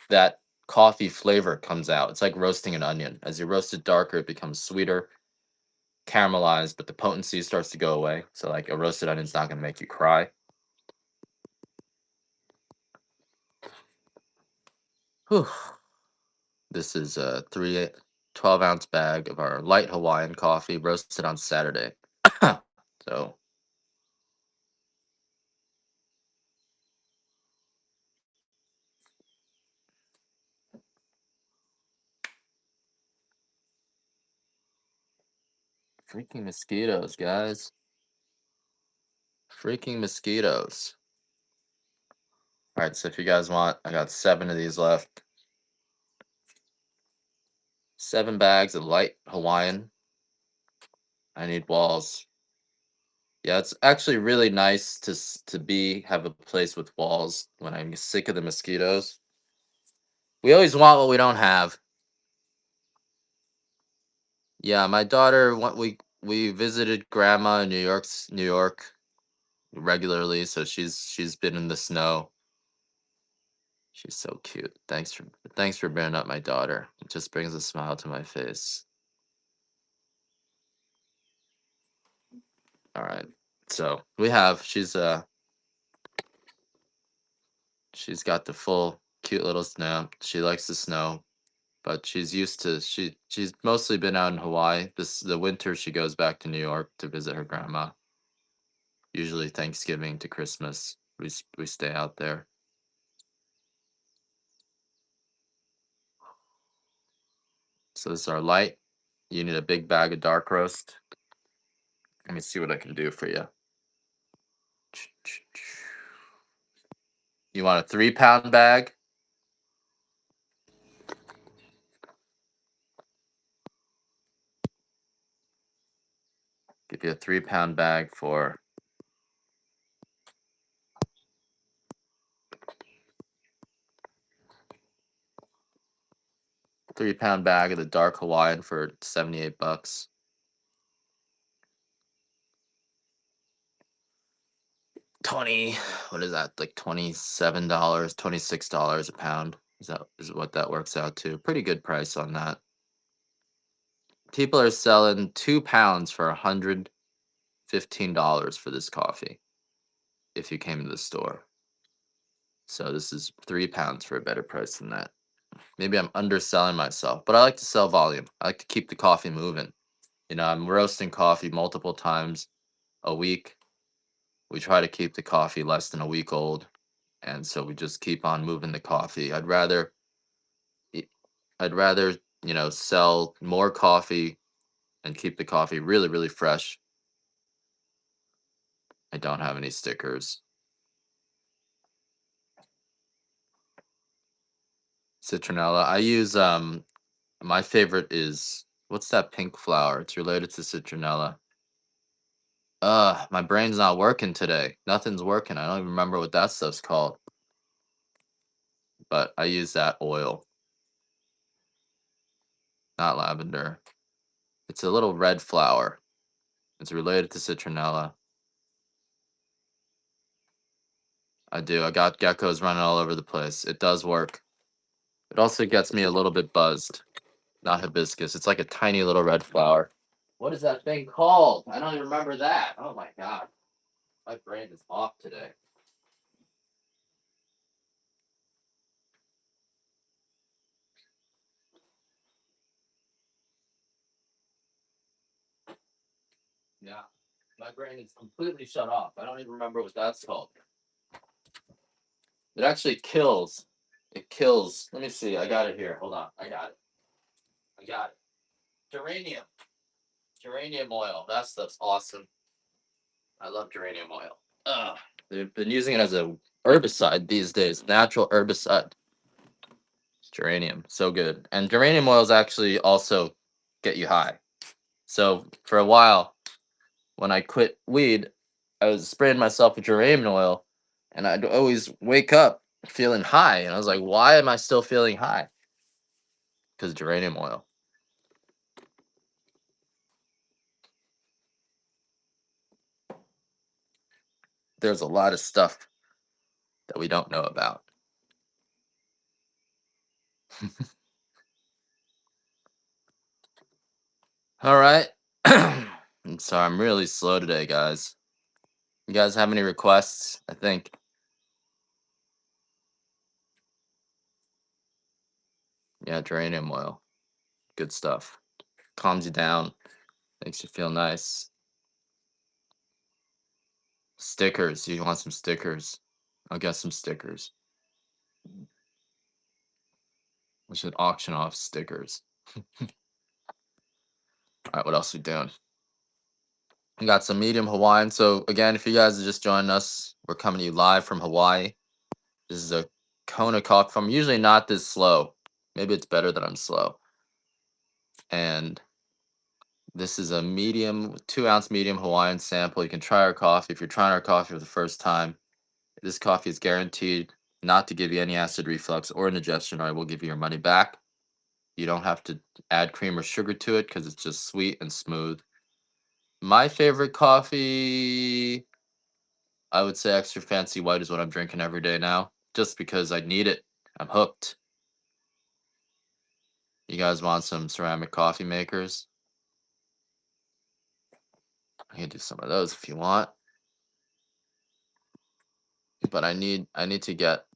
that coffee flavor comes out. It's like roasting an onion. As you roast it darker, it becomes sweeter, caramelized, but the potency starts to go away. So like a roasted onion's not gonna make you cry. Whew. This is a 12 ounce bag of our light Hawaiian coffee roasted on Saturday. So freaking mosquitoes, guys. Freaking mosquitoes. All right, so if you guys want, I got 7 of these left. 7 bags of light Hawaiian. I need walls. Yeah, it's actually really nice to have a place with walls when I'm sick of the mosquitoes. We always want what we don't have. Yeah, my daughter, what we visited grandma in New York regularly, so she's been in the snow. She's so cute. Thanks for bringing up my daughter. It just brings a smile to my face. All right. So, she's got the full cute little snow. She likes the snow, but she's mostly been out in Hawaii. The winter she goes back to New York to visit her grandma. Usually Thanksgiving to Christmas. We stay out there. So this is our light. You need a big bag of dark roast. Let me see what I can do for you. You want a 3 pound bag? Give you a 3 pound bag for 3 pound bag of the dark Hawaiian for $78. 20, what is that? Like $27, $26 a pound. Is what that works out to. Pretty good price on that. People are selling 2 pounds for $115 for this coffee if you came to the store. So this is 3 pounds for a better price than that. Maybe I'm underselling myself, but I like to sell volume. I like to keep the coffee moving. I'm roasting coffee multiple times a week. We try to keep the coffee less than a week old, and so we just keep on moving the coffee. i- I'd rather, sell more coffee and keep the coffee really, really fresh. I don't have any stickers. Citronella. I use my favorite is what's that pink flower? It's related to citronella. My brain's not working today. Nothing's working. I don't even remember what that stuff's called. But I use that oil, not lavender. It's a little red flower. It's related to citronella. I do. I got geckos running all over the place. It does work. It also gets me a little bit buzzed. Not hibiscus. It's like a tiny little red flower. What is that thing called? I don't even remember that. Oh my god. My brain is off today. Yeah. My brain is completely shut off. I don't even remember what that's called. It actually kills. It kills. Let me see. I got it here. Hold on. I got it. I got it. Geranium. Geranium oil. That stuff's awesome. I love geranium oil. They've been using it as a herbicide these days. Natural herbicide. Geranium. So good. And geranium oils actually also get you high. So for a while, when I quit weed, I was spraying myself with geranium oil, and I'd always wake up feeling high. And I was like, why am I still feeling high? Because geranium oil. There's a lot of stuff that we don't know about. All right. And so I'm really slow today, guys. You guys have any requests? I think, yeah, geranium oil. Good stuff. Calms you down, makes you feel nice. Stickers. You want some stickers? I'll get some stickers. We should auction off stickers. All right, what else we doing? We got some medium Hawaiian. So again, if you guys are just joining us, we're coming to you live from Hawaii. This is a Kona coffee. I'm usually not this slow. Maybe it's better that I'm slow. And this is a medium, 2 ounce medium Hawaiian sample. You can try our coffee. If you're trying our coffee for the first time, this coffee is guaranteed not to give you any acid reflux or indigestion, or I will give you your money back. You don't have to add cream or sugar to it because it's just sweet and smooth. My favorite coffee, I would say extra fancy white is what I'm drinking every day now, just because I need it. I'm hooked. You guys want some ceramic coffee makers? I can do some of those if you want. But I need to get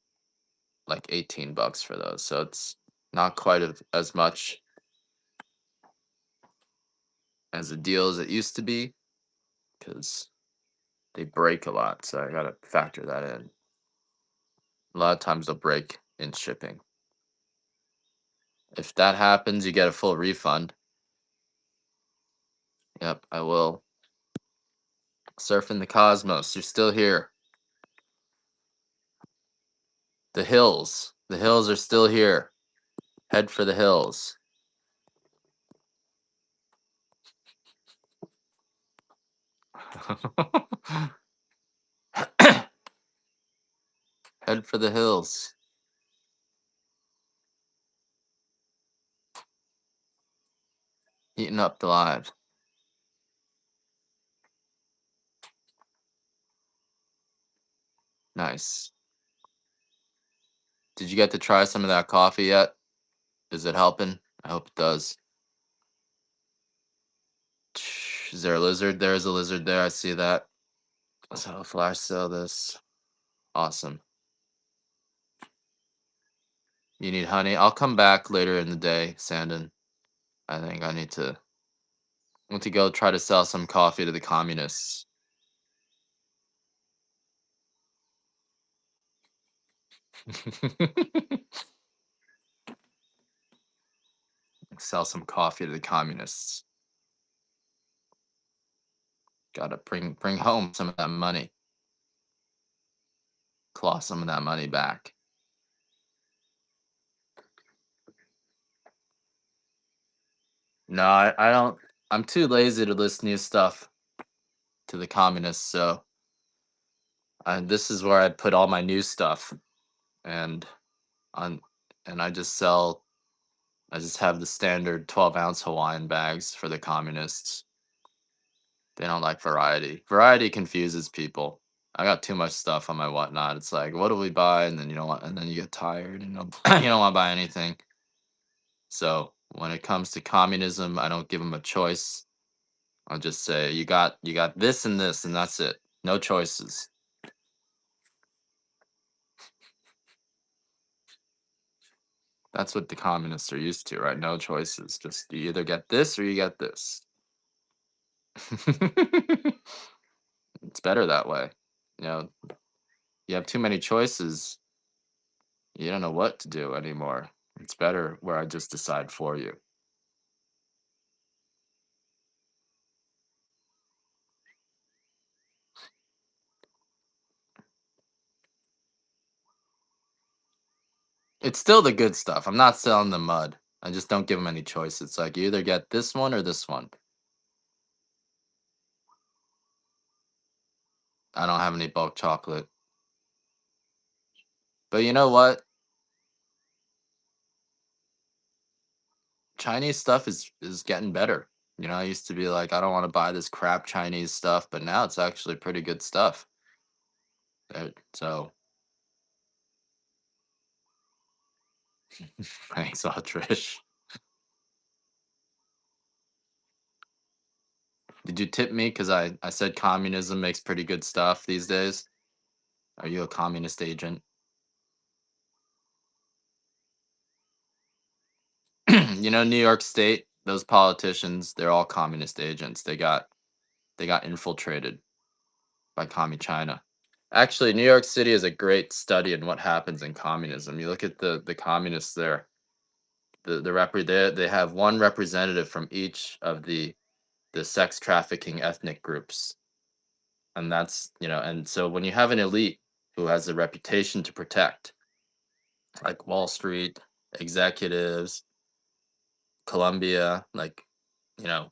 like $18 for those. So it's not quite as much as a deal as it used to be because they break a lot. So I gotta factor that in. A lot of times they'll break in shipping. If that happens, you get a full refund. Yep, I will. Surfing the cosmos. You're still here. The hills. The hills are still here. Head for the hills. Head for the hills. Eating up the live. Nice. Did you get to try some of that coffee yet? Is it helping? I hope it does. Is there a lizard? There's a lizard there. I see that. So flash sell this. Awesome. You need honey? I'll come back later in the day, Sandon. I think I want to go try to sell some coffee to the communists. Sell some coffee to the communists. Gotta bring home some of that money. Claw some of that money back. No, I don't. I'm too lazy to list new stuff to the communists. So this is where I put all my new stuff, and on and I just sell. I just have the standard 12-ounce Hawaiian bags for the communists. They don't like variety. Variety confuses people. I got too much stuff on my whatnot. It's like, what do we buy? And then you don't want, and then you get tired and you don't want to buy anything. So when it comes to communism, I don't give them a choice. I'll just say, you got this and this, and that's it. No choices. That's what the communists are used to, right? No choices. Just you either get this or you get this. It's better that way. You know, you have too many choices, you don't know what to do anymore. It's better where I just decide for you. It's still the good stuff. I'm not selling the mud. I just don't give them any choice. It's like you either get this one or this one. I don't have any bulk chocolate. But you know what? Chinese stuff is getting better. I used to be like, I don't want to buy this crap Chinese stuff, but now it's actually pretty good stuff. So thanks, Trish. Did you tip me? Because I said communism makes pretty good stuff these days. Are you a communist agent? New York State, those politicians, they're all communist agents. They got infiltrated by commie China. Actually, New York City is a great study in what happens in communism. You look at the communists there. They have one representative from each of the sex trafficking ethnic groups. And and so when you have an elite who has a reputation to protect, like Wall Street, executives, Columbia, like, you know,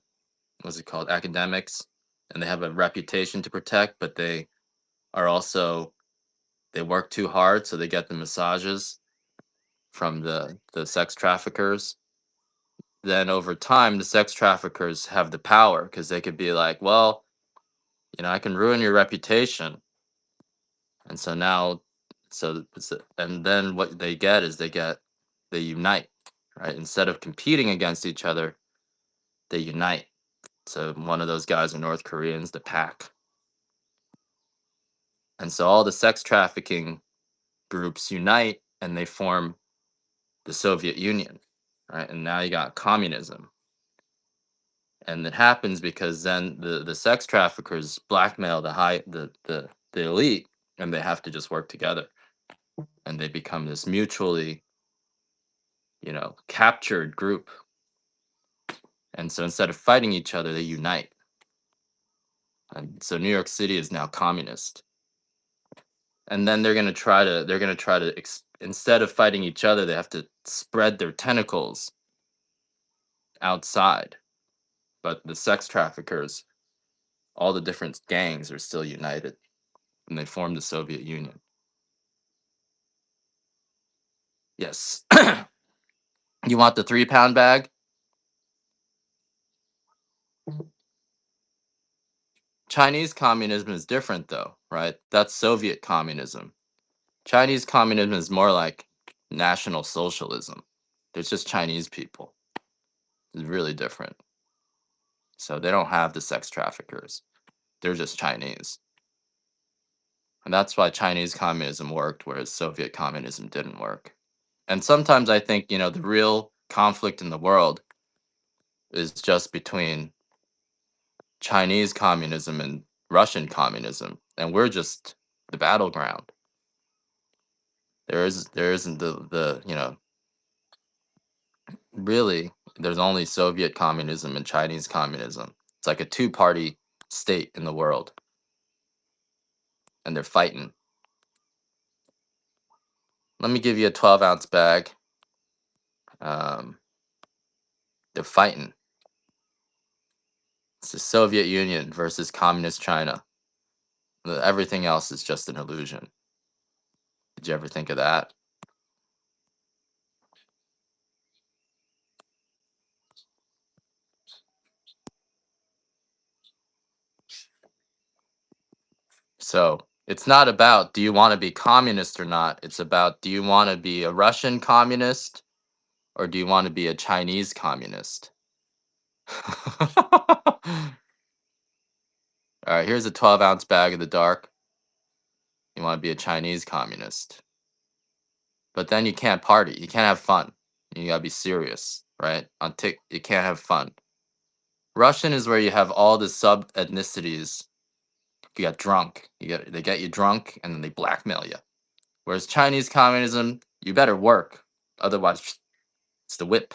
what's it called, academics, and they have a reputation to protect, but are also they work too hard, so they get the massages from the sex traffickers. Then over time, the sex traffickers have the power because they could be like, well, I can ruin your reputation, and so now, and then what they get is they unite, right? Instead of competing against each other, they unite. So one of those guys are North Koreans, the pack. And so all the sex trafficking groups unite and they form the Soviet Union, right? And now you got communism. And it happens because then the sex traffickers blackmail the elite, and they have to just work together, and they become this mutually, captured group. And so instead of fighting each other, they unite. And so New York City is now communist. And then instead of fighting each other, they have to spread their tentacles outside. But the sex traffickers, all the different gangs are still united, and they formed the Soviet Union. Yes. You want the 3-pound bag? Chinese communism is different, though, right? That's Soviet communism. Chinese communism is more like National Socialism. There's just Chinese people. It's really different. So they don't have the sex traffickers. They're just Chinese. And that's why Chinese communism worked, whereas Soviet communism didn't work. And sometimes I think, the real conflict in the world is just between Chinese communism and Russian communism. And we're just the battleground. There isn't really, there's only Soviet communism and Chinese communism. It's like a two-party state in the world, and they're fighting. Let me give you a 12-ounce bag. Um, they're fighting. It's the Soviet Union versus communist China. Everything else is just an illusion. Did you ever think of that? So it's not about do you want to be communist or not. It's about do you want to be a Russian communist or do you want to be a Chinese communist? All right, here's a 12-ounce bag of the dark. You want to be a Chinese communist. But then you can't party. You can't have fun. You gotta be serious, right? You can't have fun. Russian is where you have all the sub ethnicities. You got drunk. They get you drunk and then they blackmail you. Whereas Chinese communism, you better work. Otherwise, it's the whip.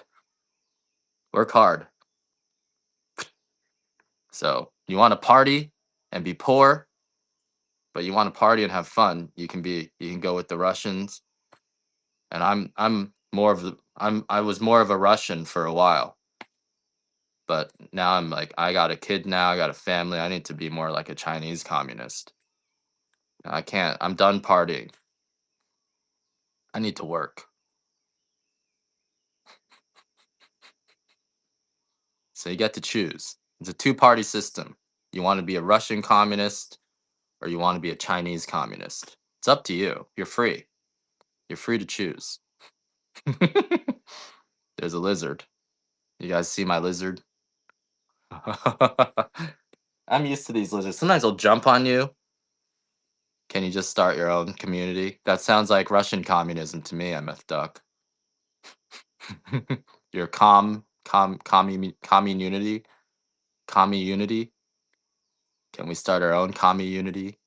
Work hard. So you want to party and be poor, but you want to party and have fun. You can go with the Russians. And I was more of a Russian for a while. But now I'm like, I got a kid now, I got a family. I need to be more like a Chinese communist. I can't. I'm done partying. I need to work. So you get to choose. It's a two-party system. You want to be a Russian communist or you want to be a Chinese communist. It's up to you. You're free. You're free to choose. There's a lizard. You guys see my lizard? I'm used to these lizards. Sometimes they'll jump on you. Can you just start your own community? That sounds like Russian communism to me, MF Duck. Your community? Community? Can we start our own community?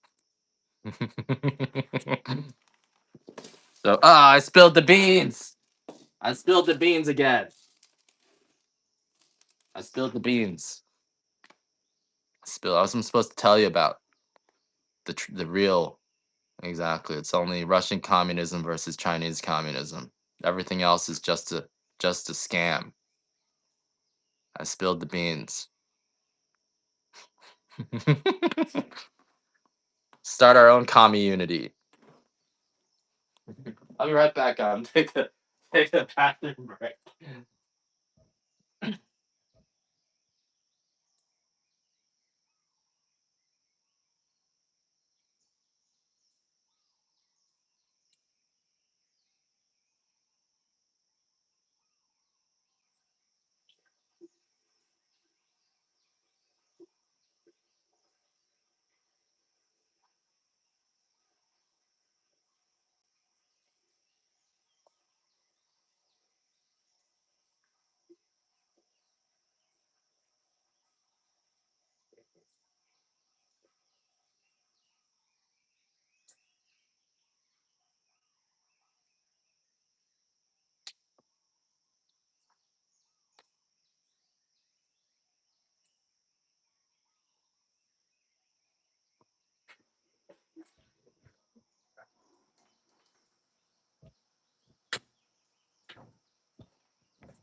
So, I spilled the beans. I spilled the beans again. I spilled the beans. I wasn't supposed to tell you about the real. Exactly. It's only Russian communism versus Chinese communism. Everything else is just a scam. I spilled the beans. Start our own community. I'll be right back. Take a bathroom break.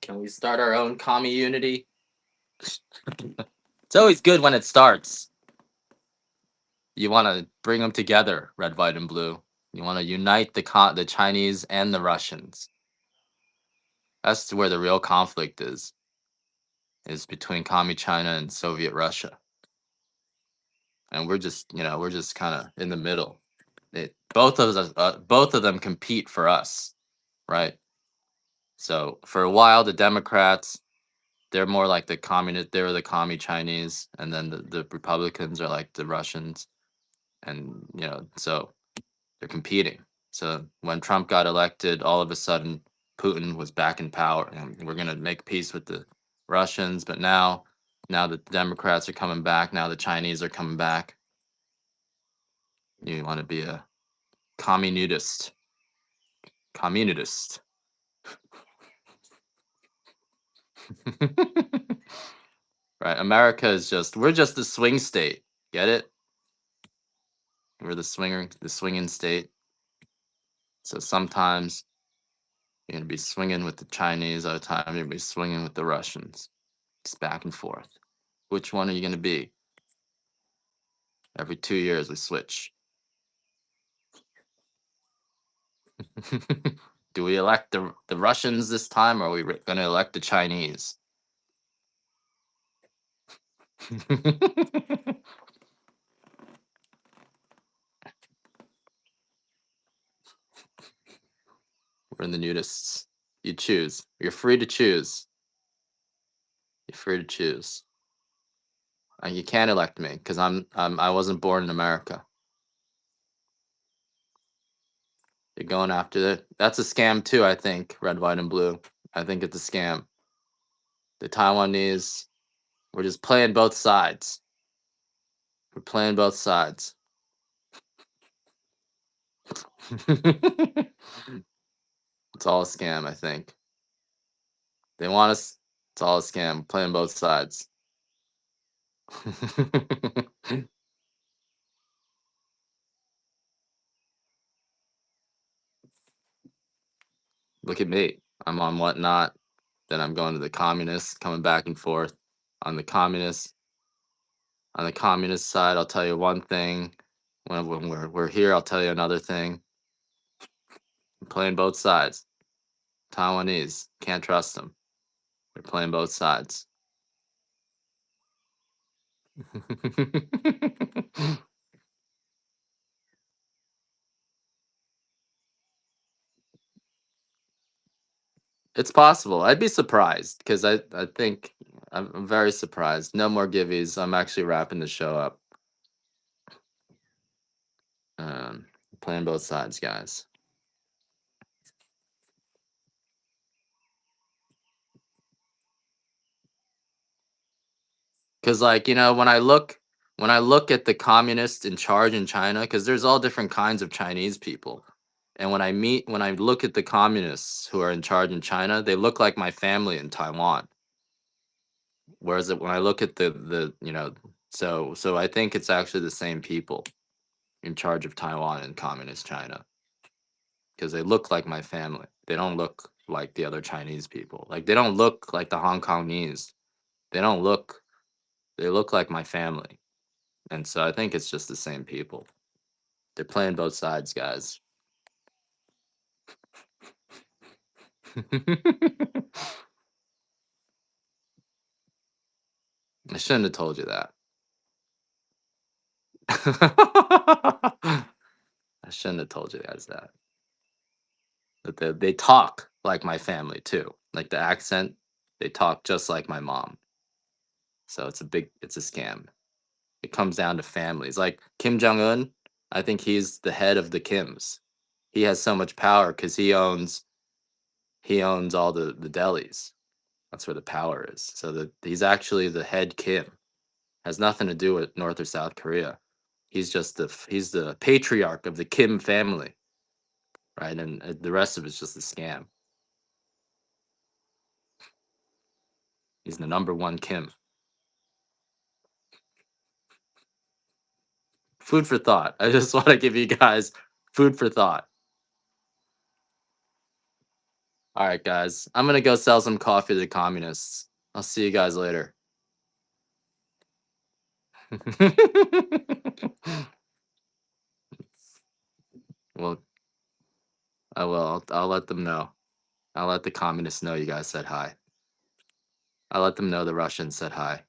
Can we start our own community? It's always good when it starts. You want to bring them together, red, white, and blue. You want to unite the Chinese and the Russians. That's where the real conflict is between Commie China and Soviet Russia. And we're just kind of in the middle. Both of them compete for us. right? So for a while, the Democrats, they're more like the communist, they're the commie Chinese, and then the Republicans are like the Russians, and so they're competing. So when Trump got elected, all of a sudden Putin was back in power, and we're gonna make peace with the Russians. But now that the Democrats are coming back, now the Chinese are coming back. You want to be a communist, communist. Right? America is we're just the swing state. Get it? We're the swinging state. So sometimes you're gonna be swinging with the Chinese, other time you're gonna be swinging with the Russians. Just back and forth. Which one are you gonna be? Every 2 years we switch. Do we elect the Russians this time, or are we gonna elect the Chinese? We're in the nudists. You choose. You're free to choose. You're free to choose. You can't elect me because I wasn't born in America. You're going after it. That's a scam too. I think red, white, and blue. I think it's a scam. The Taiwanese. We're just playing both sides. We're playing both sides. It's all a scam. I think they want us. It's all a scam. Playing both sides. Look at me. I'm on whatnot. Then I'm going to the communists, coming back and forth. On the communists, on the communist side, I'll tell you one thing. When we're here, I'll tell you another thing. I'm playing both sides. Taiwanese, can't trust them. They're playing both sides. It's possible. I'd be surprised because I think I'm very surprised. No more giveies. I'm actually wrapping the show up. Um, Playing both sides, guys. Because when I look at the communists in charge in China, because there's all different kinds of Chinese people, and when I look at the communists who are in charge in China, they look like my family in Taiwan. Whereas when I look at so I think it's actually the same people in charge of Taiwan and communist China because they look like my family. They don't look like the other Chinese people. Like they don't look like the Hong Kongese. They don't look. They look like my family, and so I think it's just the same people. They're playing both sides, guys. I shouldn't have told you that. I shouldn't have told you guys that. But they talk like my family too. Like the accent, they talk just like my mom. So it's a scam. It comes down to families. Like Kim Jong Un, I think he's the head of the Kims. He has so much power because he owns all the delis. That's where the power is. So he's actually the head Kim. Has nothing to do with North or South Korea. He's the patriarch of the Kim family, right? And the rest of it's just a scam. He's the number one Kim. Food for thought. I just want to give you guys food for thought. All right, guys. I'm gonna go sell some coffee to the communists. I'll see you guys later. Well, I will. I'll let them know. I'll let the communists know you guys said hi. I'll let them know the Russians said hi.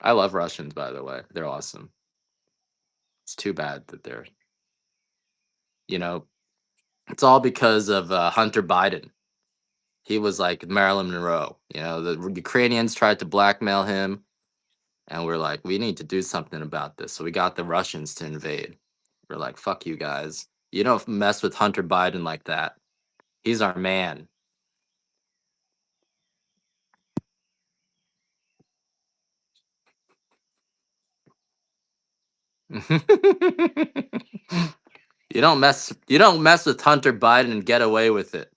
I love Russians, by the way. They're awesome. It's too bad that they're You know, it's all because of Hunter Biden. He was like Marilyn Monroe. You know, the Ukrainians tried to blackmail him, and we're like, we need to do something about this. So we got the Russians to invade. We're like, fuck you guys. You don't mess with Hunter Biden like that. He's our man. You don't mess with Hunter Biden and get away with it.